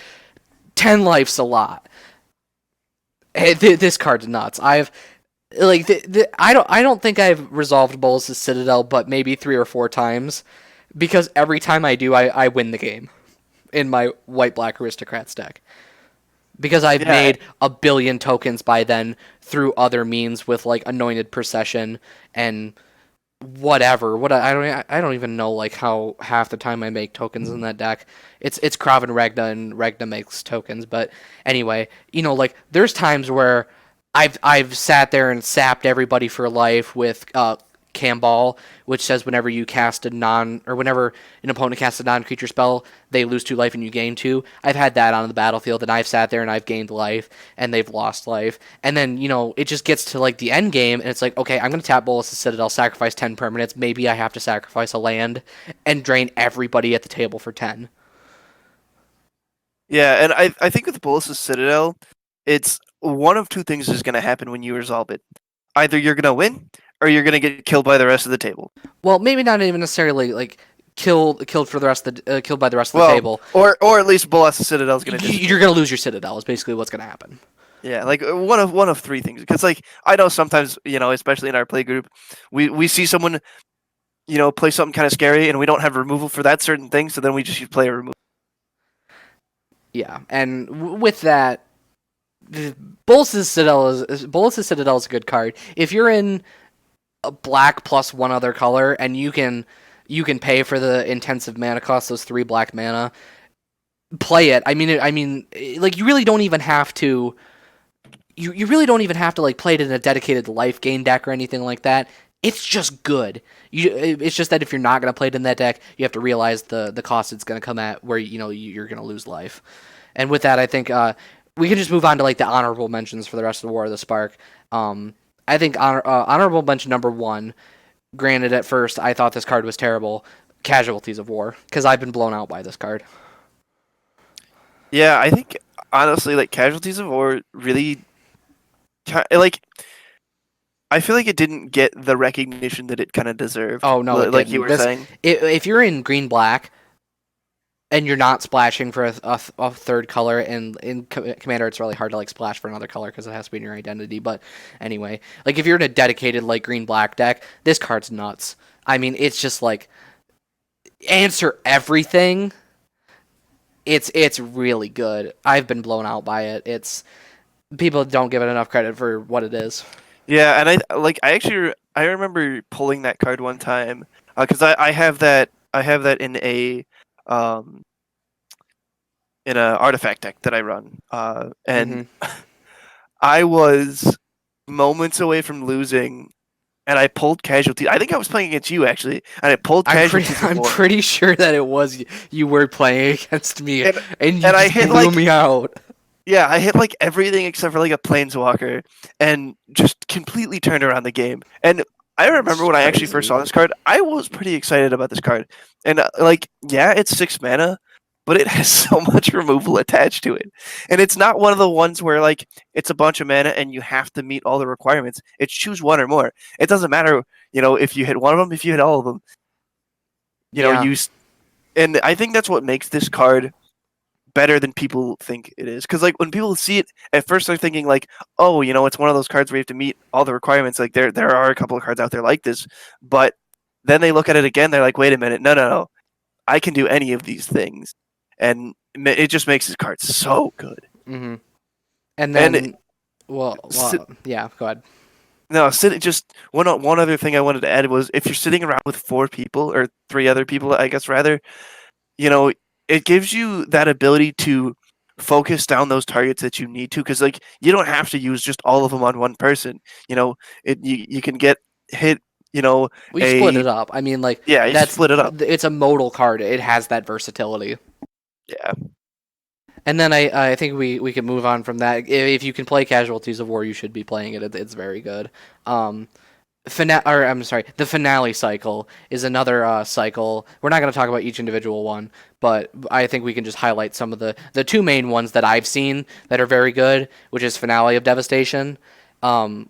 10 life's a lot. This card's nuts. I've like I don't think I've resolved Bolas' Citadel but maybe 3 or 4 times, because every time I do, I win the game in my white black aristocrats deck, because I've Yeah, made a billion tokens by then through other means with like anointed procession and whatever. I don't even know like how half the time I make tokens in that deck. It's Krav and Regna makes tokens, but anyway, like there's times where I've sat there and sapped everybody for life with Camball, which says whenever an opponent casts a non-creature spell, they lose 2 life and you gain 2. I've had that on the battlefield, and I've sat there and I've gained life, and they've lost life. And then, it just gets to like the end game, and it's like, okay, I'm going to tap Bolas' Citadel, sacrifice 10 permanents. Maybe I have to sacrifice a land and drain everybody at the table for 10. yeah, and I think with Bolas' Citadel, it's one of two things is going to happen when you resolve it. Either you're going to win, or you're going to get killed by the rest of the table. Well, maybe not even necessarily like killed for the rest of the killed by the rest of the Well, table. or at least Bolas' Citadel is going to disappear. You're going to lose your Citadel is basically what's going to happen. Yeah, like one of three things. Because like I know sometimes, especially in our play group, we see someone, play something kind of scary, and we don't have removal for that certain thing, so then we just play a removal. Yeah, and with that, Bolas' Citadel is a good card. If you're in a black plus one other color, and you can pay for the intensive mana cost, those 3 black mana, play it. I mean, like you really don't even have to. You really don't even have to like play it in a dedicated life gain deck or anything like that. It's just good. It's just that if you're not gonna play it in that deck, you have to realize the cost it's gonna come at, where you're gonna lose life. And with that, I think we can just move on to like the honorable mentions for the rest of the War of the Spark. I think honorable mention number 1. Granted, at first I thought this card was terrible. Casualties of War, because I've been blown out by this card. Yeah, I think honestly, like Casualties of War really, like I feel like it didn't get the recognition that it kind of deserved. Oh no, it Like didn't. you were saying. If you're in green black and you're not splashing for a third color, and in Commander it's really hard to like splash for another color because it has to be in your identity. But anyway, like if you're in a dedicated like green black deck, this card's nuts. I mean, it's just like answer everything. It's really good. I've been blown out by it. People don't give it enough credit for what it is. Yeah, and I remember pulling that card one time because I have that um in a artifact deck that I run, and Mm-hmm. I was moments away from losing, and I pulled Casualty. I think I was playing against you actually, and I pulled Casualties. I'm pretty sure that it was you were playing against me, and you and I just hit blew me out. Yeah, I hit like everything except for like a Planeswalker, and just completely turned around the game. And I remember It's when I actually crazy. first saw this card, I was pretty excited about this card. And like, yeah, it's 6 mana, but it has so much removal attached to it. And it's not one of the ones where like it's a bunch of mana and you have to meet all the requirements. It's choose one or more. It doesn't matter, if you hit one of them, if you hit all of them. Yeah. And I think that's what makes this card better than people think it is. Because like when people see it at first, they're thinking like, oh, it's one of those cards where you have to meet all the requirements. Like there are a couple of cards out there like this, but then they look at it again, they're like, wait a minute, no, I can do any of these things, and it just makes this card so good. Mm-hmm. And And then, well, yeah. Go ahead. no, just one other thing I wanted to add was if you're sitting around with 4 people or 3 other people, I guess rather, it gives you that ability to focus down those targets that you need to, because like you don't have to use just all of them on one person. You can get hit. We split it up. I mean, like Yeah, you split it up. it's a modal card. It has that versatility. Yeah, And then I think we can move on from that. If you can play Casualties of War, you should be playing it. It's very good. the finale cycle is another cycle. We're not going to talk about each individual one, but I think we can just highlight some of the two main ones that I've seen that are very good, which is Finale of Devastation,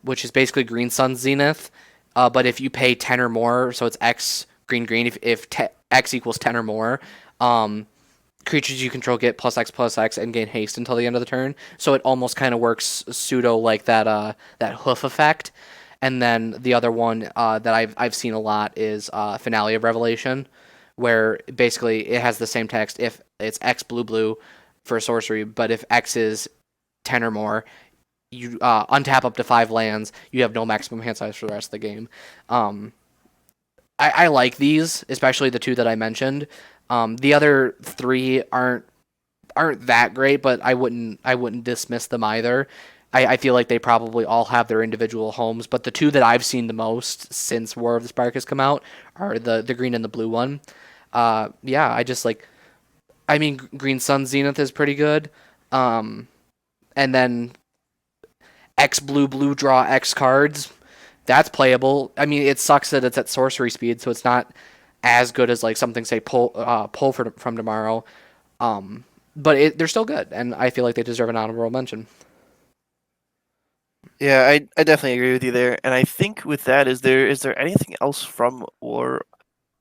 which is basically Green Sun Zenith, but if you pay 10 or more, so it's X green green. If X equals 10 or more, um, creatures you control get plus X and gain haste until the end of the turn. So it almost kind of works pseudo like that hoof effect. And then the other one that I've seen a lot is Finale of Revelation, where basically it has the same text if it's X blue blue for sorcery, but if X is 10 or more, you untap up to 5 lands. You have no maximum hand size for the rest of the game. Um, I like these, especially the two that I mentioned. The other three aren't that great, but I wouldn't dismiss them either. I feel like they probably all have their individual homes, but the two that I've seen the most since War of the Spark has come out are the green and the blue one. Yeah, I mean Green Sun Zenith is pretty good. Um, and then X blue blue draw X cards. That's playable. I mean, it sucks that it's at sorcery speed, so it's not as good as like something say pull from tomorrow. But they're still good, and I feel like they deserve an honorable mention. Yeah, I definitely agree with you there. And I think with that, is there anything else from War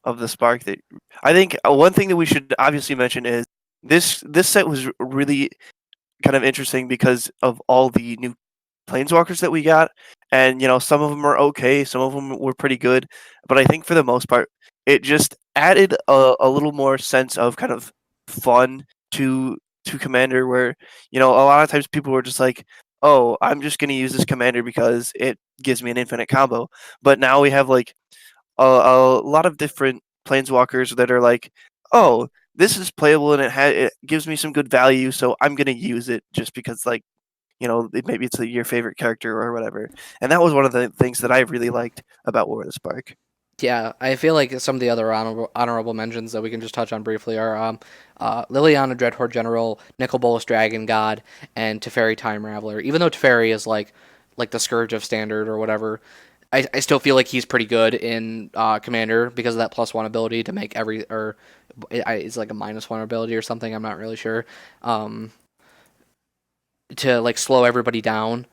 of the Spark that I think one thing that we should obviously mention is this set was really kind of interesting because of all the new planeswalkers that we got, and some of them are okay, some of them were pretty good, but I think for the most part, it just added a little more sense of kind of fun to Commander, where a lot of times people were just like, oh, I'm just gonna use this Commander because it gives me an infinite combo, but now we have like a lot of different planeswalkers that are like, oh, this is playable and it gives me some good value, so I'm gonna use it just because like maybe it's your favorite character or whatever. And that was one of the things that I really liked about War of the Spark. Yeah, I feel like some of the other honorable mentions that we can just touch on briefly are Liliana Dreadhorde General, Nicol Bolas Dragon God, and Teferi Time Raveler. Even though Teferi is like the Scourge of Standard or whatever, I still feel like he's pretty good in Commander because of that +1 ability to make it's like a -1 ability or something. I'm not really sure. To like slow everybody down.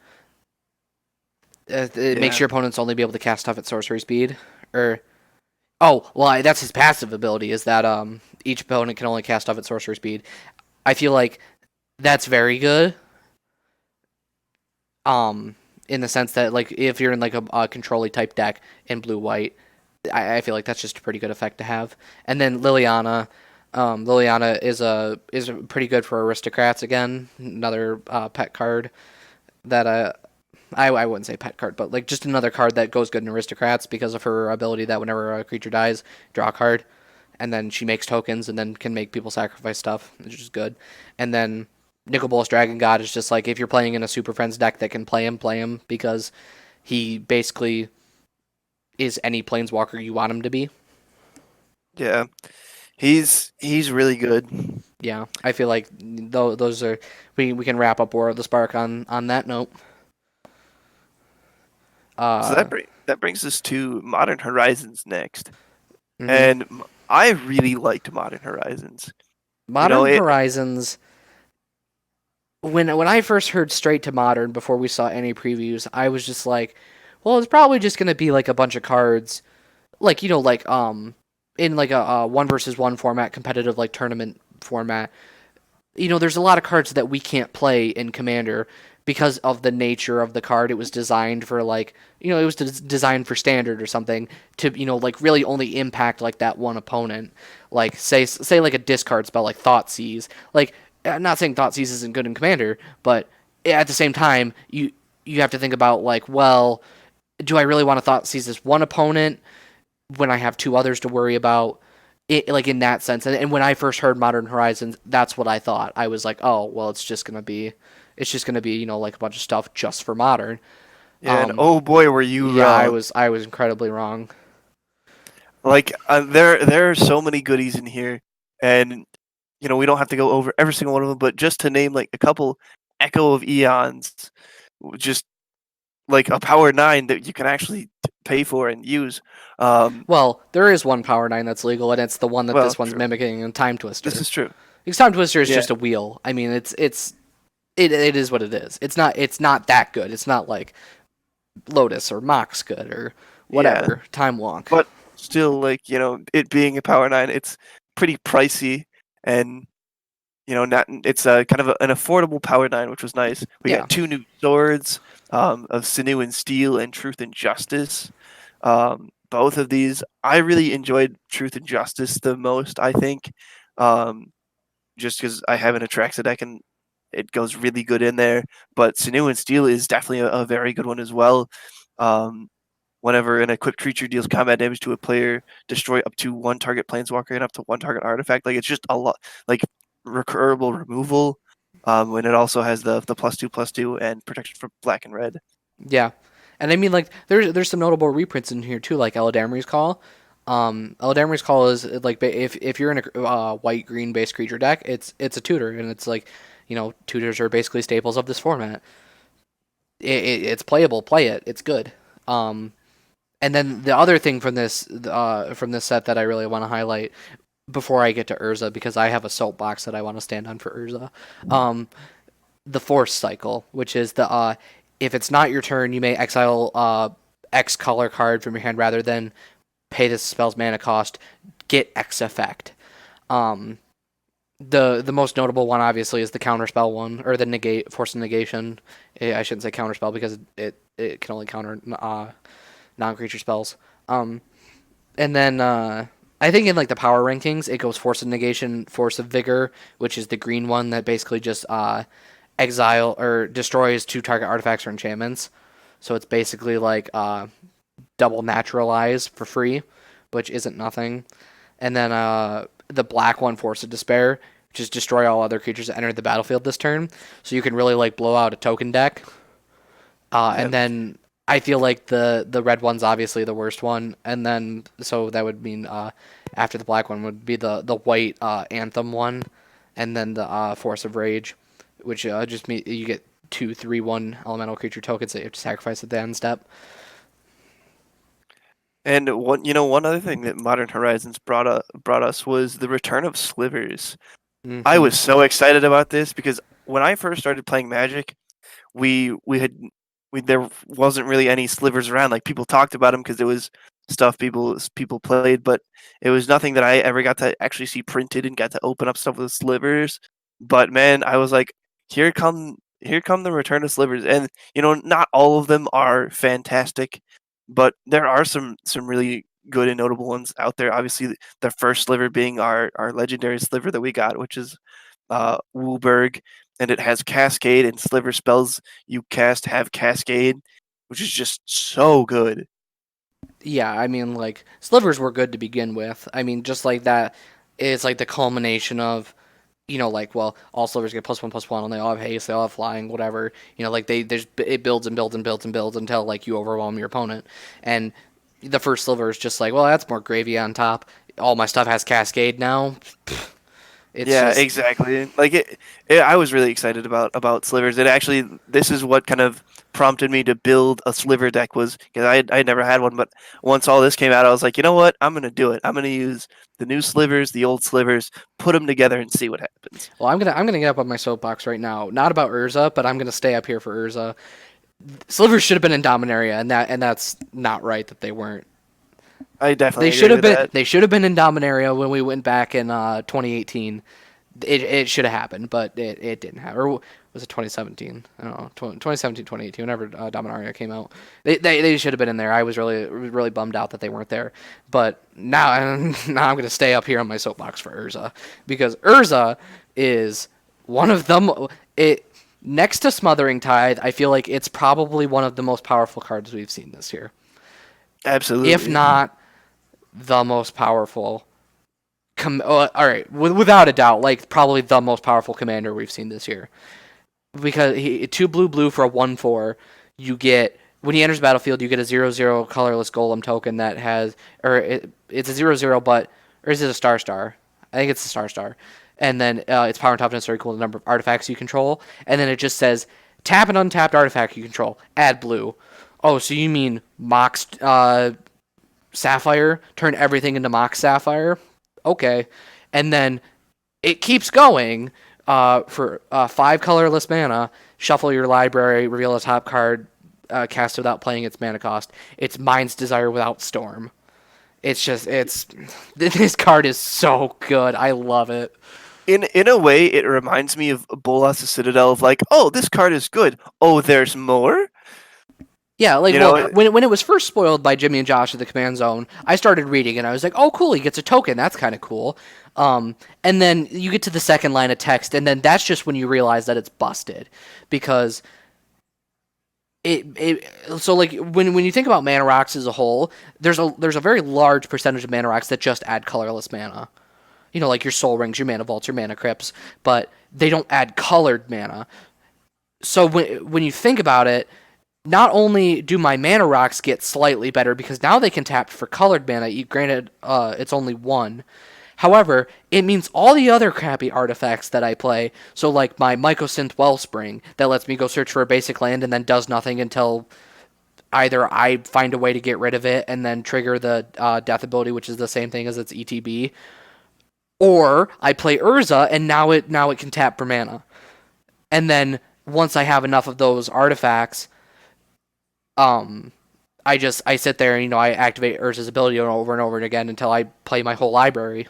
It makes Yeah, your opponents only be able to cast stuff at sorcery speed. Or well, that's his passive ability. Is that each opponent can only cast stuff at sorcery speed. I feel like that's very good. In the sense that like if you're in like a control type deck in blue white, I feel like that's just a pretty good effect to have. And then Liliana. Liliana is pretty good for aristocrats again. Another pet card that I wouldn't say pet card, but like just another card that goes good in aristocrats because of her ability that whenever a creature dies, draw a card, and then she makes tokens and then can make people sacrifice stuff, which is good. And then Nicol Bolas Dragon God is just like if you're playing in a Super Friends deck that can play him because he basically is any planeswalker you want him to be. yeah, he's really good. Yeah, I feel like those are we can wrap up War of the Spark on that note. So Uh, that brings us to Modern Horizons next, mhm. and I really liked Modern Horizons. Modern It Horizons. When I first heard Straight to Modern before we saw any previews, I was just like, well, it's probably just gonna be like a bunch of cards, like like in like a 1 versus 1 format, competitive like tournament format. There's a lot of cards that we can't play in Commander because of the nature of the card. It was designed for like, it was designed for Standard or something to, like really only impact like that one opponent. Like say like a discard spell like Thought Seize. Like, I'm not saying Thought Seize isn't good in Commander, but at the same time, you have to think about like, well, do I really want to Thought Seize this one opponent when I have two others to worry about? Like in that sense, and when I first heard Modern Horizons, that's what I thought. I was like, oh well, it's just gonna be like a bunch of stuff just for Modern. Yeah, and Um, oh boy, were you yeah, I wrong. was I was incredibly wrong. Like there are so many goodies in here, and we don't have to go over every single one of them, but just to name like a couple, Echo of Eons, just like a power 9 that you can actually pay for and use. Um, Well, there is one Power 9 that's legal, and it's the one that well, this one's true. mimicking in Time This Twister. is true. Because Time Twister is Yeah, just a wheel. I mean, it is what it is. It's not that good. It's not like Lotus or Mox good or yeah. whatever. Time Wonk. But still, like, it being a power 9, it's pretty pricey, and not it's a kind of an affordable power 9, which was nice. We Yeah. got two new swords, of Sinew and Steel and Truth and Justice. Both of these, I really enjoyed Truth and Justice the most, I think, um, just because I have an Atraxa deck and it goes really good in there. But Sinew and Steel is definitely a very good one as well. Um, Whenever an equipped creature deals combat damage to a player, destroy up to one target planeswalker and up to one target artifact. Like, it's just a lot, like, recurable removal. When it also has the +2/+2 and protection from black and red. Yeah. And I mean, like, there's some notable reprints in here too, like Eladamri's Call. Eladamri's Call is like if you're in a white green based creature deck, it's a tutor, and it's like, tutors are basically staples of this format. It's playable. Play it. It's good. Um, and then the other thing from this set that I really want to highlight before I get to Urza, because I have a soapbox that I want to stand on for Urza. Um, the Force Cycle, which is the if it's not your turn, you may exile X color card from your hand rather than pay this spell's mana cost, get X effect. Um, the most notable one obviously is the counterspell one, or the negate force of negation. I shouldn't say counterspell because it can only counter non-creature spells. Um, and then I think in like the power rankings, it goes force of negation, force of vigor, which is the green one that basically just exile or destroys two target artifacts or enchantments. So it's basically like double naturalize for free, which isn't nothing. And then the black one, Force of Despair, which is destroy all other creatures that enter the battlefield this turn. So you can really like blow out a token deck. And Yep. then I feel like the red one's obviously the worst one, and then so that would mean after the black one would be the white Anthem one, and then the Force of Rage, which just mean you get 2/3/1 elemental creature tokens that you have to sacrifice at the end step. And one other thing that Modern Horizons brought us was the return of Slivers. I Hmm. was so excited about this because when I first started playing Magic, there wasn't really any slivers around. Like, people talked about them because it was stuff people played, but it was nothing that I ever got to actually see printed and got to open up stuff with slivers. But man, I was like, here come the return of slivers, and not all of them are fantastic, but there are some really good and notable ones out there. Obviously, the first sliver being our legendary sliver that we got, which is Wooburg, and it has Cascade, and sliver spells you cast have Cascade, which is just so good. Yeah, I mean, like slivers were good to begin with. I mean, just like that, it's like the culmination of, like, well, all slivers get +1/+1, and they all have haste, they all have flying, whatever. Like it builds and builds and builds and builds until like you overwhelm your opponent, and the first sliver is just like, well, that's more gravy on top. All my stuff has Cascade now. It's Yeah, just exactly. Like, I was really excited about slivers. This is what kind of prompted me to build a sliver deck, was because I had never had one, but once all this came out, I was like, you know what? I'm gonna do it. I'm gonna use the new slivers, the old slivers, put them together, and see what happens. well, I'm gonna get up on my soapbox right now. Not about Urza, but I'm gonna stay up here for Urza. Slivers should have been in Dominaria, and that's not right that they weren't. I They definitely should agree have with been. that. They should have been in Dominaria when we went back in 2018. It should have happened, but it didn't happen. Or was it 2017? I don't know. 2017, 2018, whenever Dominaria came out. They should have been in there. I was really bummed out that they weren't there. But now, now I'm going to stay up here on my soapbox for Urza, because Urza is one of them. Next to Smothering Tithe, I feel like it's probably one of the most powerful cards we've seen this year. If Absolutely. not the most powerful. All right, without a doubt, like probably the most powerful commander we've seen this year. Because two blue for a 1/4, you get when he enters the battlefield, you get a 0/0 colorless golem token that has, or it's a 0/0, but or is it a star? I think it's a star. And then its power and toughness are equal to the number of artifacts you control, and then it just says tap an untapped artifact you control, add blue. Oh, so you mean Mox Sapphire? Turn everything into Mox Sapphire? Okay. And then it keeps going for 5 colorless mana. Shuffle your library, reveal a top card, cast without playing its mana cost. It's Mind's Desire without Storm. It's this card is so good. I love it. In a way, it reminds me of Bolas the Citadel of like, oh, this card is good. Oh, there's more. Yeah, like You well, know, when it was first spoiled by Jimmy and Josh at the Command Zone, I started reading and I was like, oh, cool, he gets a token. That's kind of cool. And then you get to the second line of text, and then that's just when you realize that it's busted, because it so like when you think about mana rocks as a whole, there's a very large percentage of mana rocks that just add colorless mana. You know, like your Soul Rings, your Mana Vaults, your Mana Crypts, but they don't add colored mana. So when you think about it, not only do my mana rocks get slightly better because now they can tap for colored mana. Granted, it's only one. However, it means all the other crappy artifacts that I play, so like my Mycosynth Wellspring that lets me go search for a basic land and then does nothing until either I find a way to get rid of it and then trigger the death ability, which is the same thing as its ETB, or I play Ursa and now it can tap for mana. And then once I have enough of those artifacts, I sit there and I activate Ursa's ability over and over again until I play my whole library.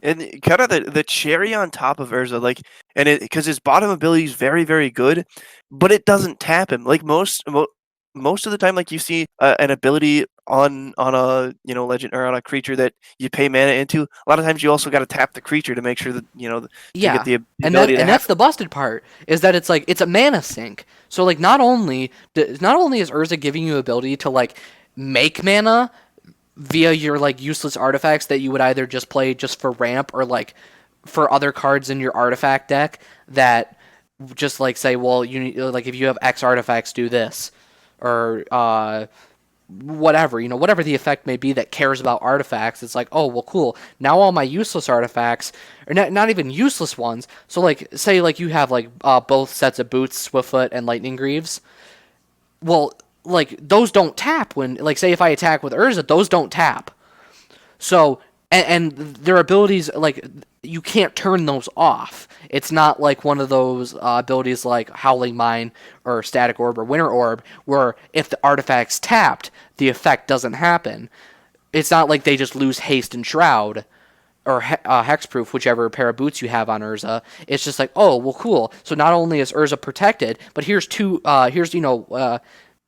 and kind of the cherry on top of Urza, like, and it because his bottom ability is very very good, but it doesn't tap him like most of the time. Like you see an ability on a legend or on a creature that you pay mana into. A lot of times you also got to tap the creature to make sure that to get Yeah, the and ability to that's happen. the busted part, is that it's like it's a mana sink. So like not only is Urza giving you ability to like make mana via your like useless artifacts that you would either just play just for ramp or like for other cards in your artifact deck that just like say, well, you need, like if you have X artifacts, do this, or whatever, whatever the effect may be that cares about artifacts. It's like, oh, well, cool. Now all my useless artifacts, or not even useless ones. So like, say like you have like both sets of boots, Swiftfoot, and Lightning Greaves. Well, like those don't tap when, like, say if I attack with Urza, those don't tap. So and their abilities, like, you can't turn those off. It's not like one of those abilities like Howling Mine or Static Orb or Winter Orb, where if the artifact's tapped, the effect doesn't happen. It's not like they just lose Haste and Shroud or Hexproof, whichever pair of boots you have on Urza. It's just like, oh, well, cool. So not only is Urza protected, but here's two. Here's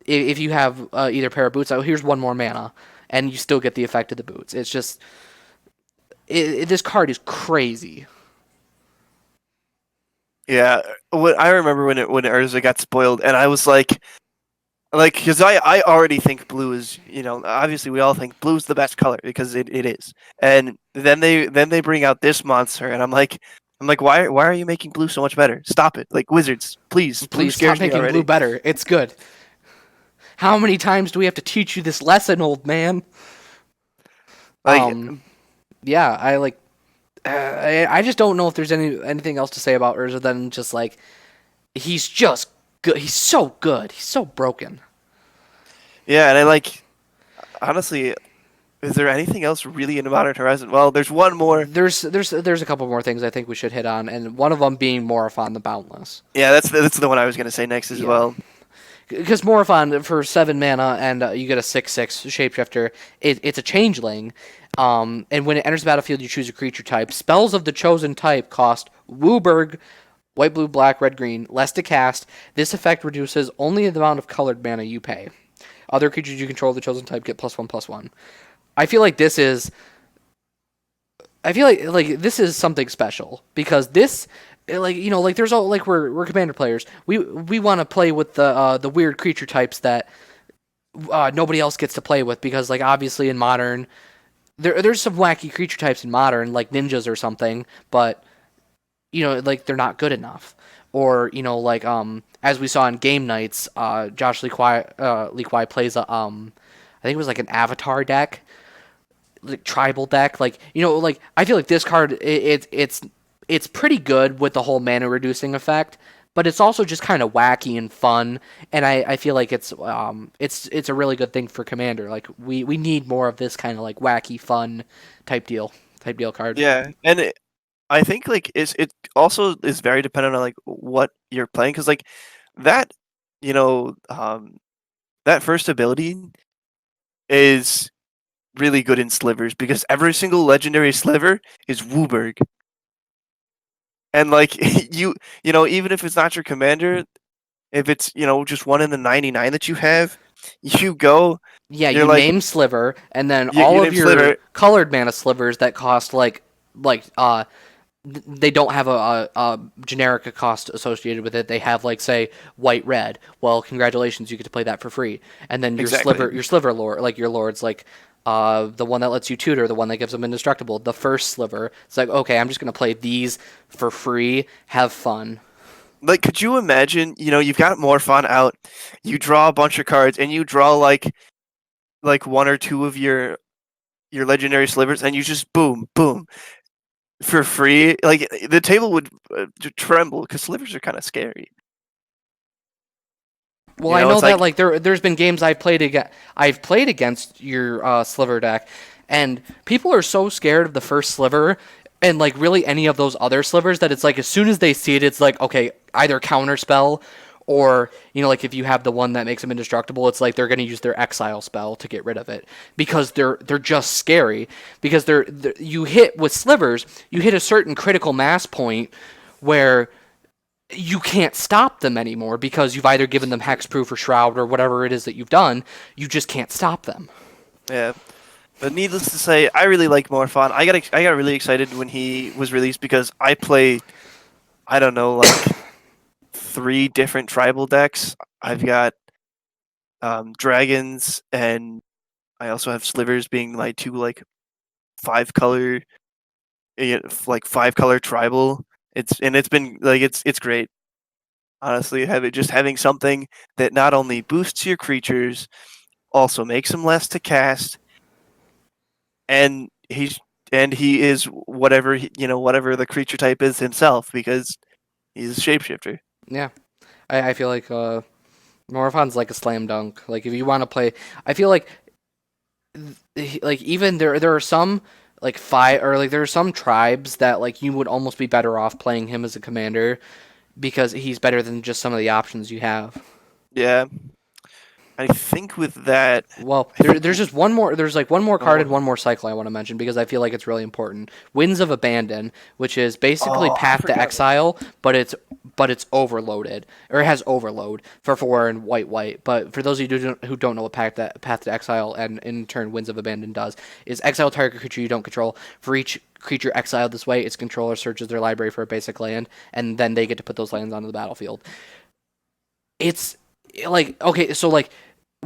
if you have either pair of boots, here's one more mana, and you still get the effect of the boots. It's just this card is crazy. Yeah, I remember when Urza got spoiled, and I was like, because I already think blue is, obviously we all think blue's the best color because it is, and then they bring out this monster, and I'm like, why are you making blue so much better? Stop it, like Wizards, please, blue Please stop scares me making blue already. better. It's good. How many times do we have to teach you this lesson, old man? Like, Um, yeah, I like. I just don't know if there's anything else to say about Urza than just like he's just good. He's so good. He's so broken. yeah, and I like, honestly, is there anything else really in Modern Horizon? Well, there's one more. There's a couple more things I think we should hit on, and one of them being Morophon the Boundless. Yeah, that's the one I was gonna say next as Yeah. well. Because Morophon for 7 mana and you get a 6/6 shapeshifter, it's a changeling. And when it enters the battlefield, you choose a creature type. Spells of the chosen type cost Wooburg, white, blue, black, red, green, less to cast. This effect reduces only the amount of colored mana you pay. Other creatures you control of the chosen type get +1/+1. I feel like this is. I feel like this is something special because this, like there's all like we're commander players. We want to play with the weird creature types that nobody else gets to play with, because like obviously in modern there's some wacky creature types in modern like ninjas or something, but like they're not good enough. Or like as we saw in game nights, Josh Lee Kwai plays a I think it was like an avatar deck, like tribal deck. Like like I feel like this card it's pretty good with the whole mana reducing effect, but it's also just kind of wacky and fun. And I feel like it's a really good thing for Commander. Like we need more of this kind of like wacky, fun type deal card. Yeah, and I think like it also is very dependent on like what you're playing because like that you know that first ability is really good in slivers because every single legendary sliver is Wooburg. And like even if it's not your commander, if it's just one in the 99 that you have, you go, Yeah, you're you like name Sliver, and then you all of name your sliver colored mana slivers that cost like they don't have a generic cost associated with it. They have like say white red. Well, congratulations, you get to play that for free. And then exactly. your sliver lord, like your lords, like the one that lets you tutor, the one that gives them indestructible, the first sliver. It's like okay, I'm just gonna play these for free. Have fun. Like, could you imagine? You've got more fun out. You draw a bunch of cards, and you draw like one or two of your legendary slivers, and you just boom, boom for free. Like the table would tremble because slivers are kind of scary. Well, I know It's that like like there's been games I've played against your sliver deck, and people are so scared of the first sliver and like really any of those other slivers that it's like as soon as they see it, it's like okay, either counter spell or like if you have the one that makes them indestructible, it's like they're going to use their exile spell to get rid of it because they're just scary because they're you hit with slivers, you hit a certain critical mass point where you can't stop them anymore because you've either given them hexproof or shroud or whatever it is that you've done. You just can't stop them. yeah. But needless to say, I really like Morphon. I got really excited when he was released because I play I don't know like three different tribal decks. I've got dragons, and I also have slivers being like two like five color like five color tribal. It's been like it's great. Honestly, having something that not only boosts your creatures, also makes them less to cast, and he is whatever whatever the creature type is himself because he's a shapeshifter. Yeah, I feel like Morphon's like a slam dunk. Like if you want to play, I feel like even there are some like five or like there are some tribes that like you would almost be better off playing him as a commander because he's better than just some of the options you have. Yeah, I think with that, Well, I think there's just one more. There's like one more one card and more. one more cycle I want to mention because I feel like it's really important. Winds of Abandon, which is basically Oh, I Path to forgot about that. Exile, but it's overloaded or it has overload for four and white. But for those of you who don't know what Path to Exile and in turn Winds of Abandon does, is exile target creature you don't control. For each creature exiled this way, its controller searches their library for a basic land, and then they get to put those lands onto the battlefield. It's like okay, so like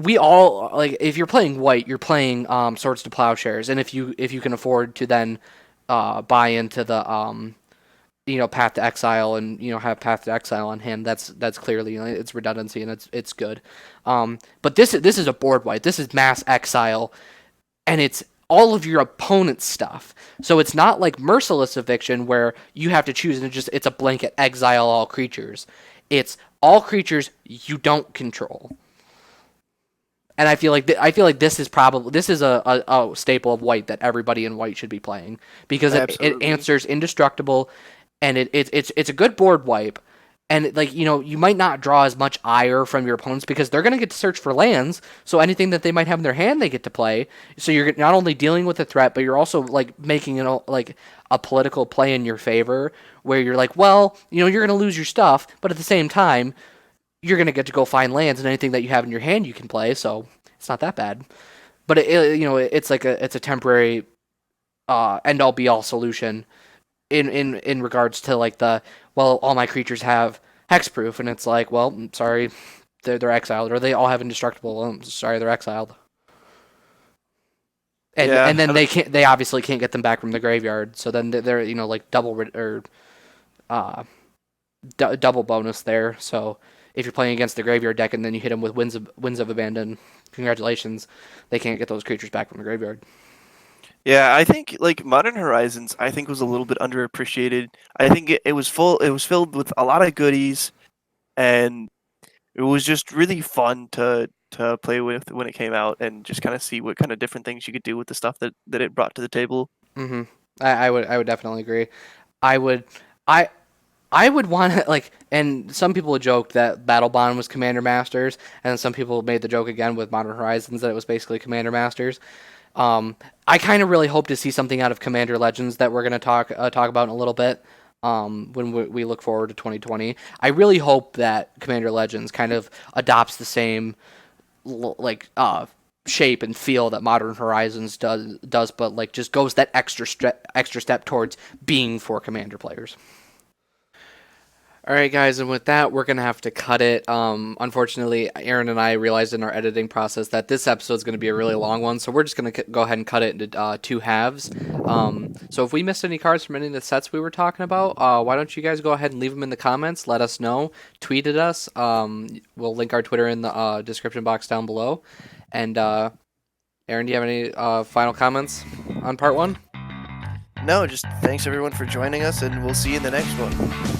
we all like if you're playing white, you're playing swords to plowshares, and if you can afford to then buy into the path to exile and have path to exile on hand, that's clearly it's redundancy and it's good. But this is a board white. This is mass exile, and it's all of your opponent's stuff. So it's not like merciless eviction where you have to choose and it's a blanket exile all creatures. It's all creatures you don't control. And I feel like this is a staple of white that everybody in white should be playing because it Absolutely. answers indestructible, and it's a good board wipe, and like you might not draw as much ire from your opponents because they're gonna get to search for lands, so anything that they might have in their hand they get to play. So you're not only dealing with a threat, but you're also like making it like a political play in your favor where you're like, well, you're gonna lose your stuff, but at the same time you're gonna get to go find lands and anything that you have in your hand you can play, so it's not that bad. But it's like it's a temporary end all be all solution in regards to like the well, all my creatures have hexproof, and it's like, well, sorry, they're exiled, or they all have indestructible. Sorry, they're exiled, and Yeah, then they obviously can't get them back from the graveyard, so then they're like or uh double bonus there. So if you're playing against the graveyard deck and then you hit them with winds of abandon, congratulations, they can't get those creatures back from the graveyard. yeah. I think like Modern Horizons, I think was a little bit underappreciated. I think it was filled with a lot of goodies, and it was just really fun to play with when it came out and just kind of see what kind of different things you could do with the stuff that it brought to the table. Mm-hmm. I would definitely agree. I would I I would want to like, and some people joked that Battle Bond was Commander Masters, and some people made the joke again with Modern Horizons that it was basically Commander Masters. I kind of really hope to see something out of Commander Legends that we're going to talk about in a little bit. When we look forward to 2020, I really hope that Commander Legends kind of adopts the same like shape and feel that Modern Horizons does, but like just goes that extra step towards being for Commander players. All right, guys, and with that, we're gonna have to cut it. Unfortunately, Aaron and I realized in our editing process that this episode is gonna be a really long one, so we're just gonna go ahead and cut it into two halves. So if we missed any cards from any of the sets we were talking about, why don't you guys go ahead and leave them in the comments? Let us know. Tweet at us. We'll link our Twitter in the description box down below. And Aaron, do you have any final comments on part one? No, just thanks everyone for joining us, and we'll see you in the next one.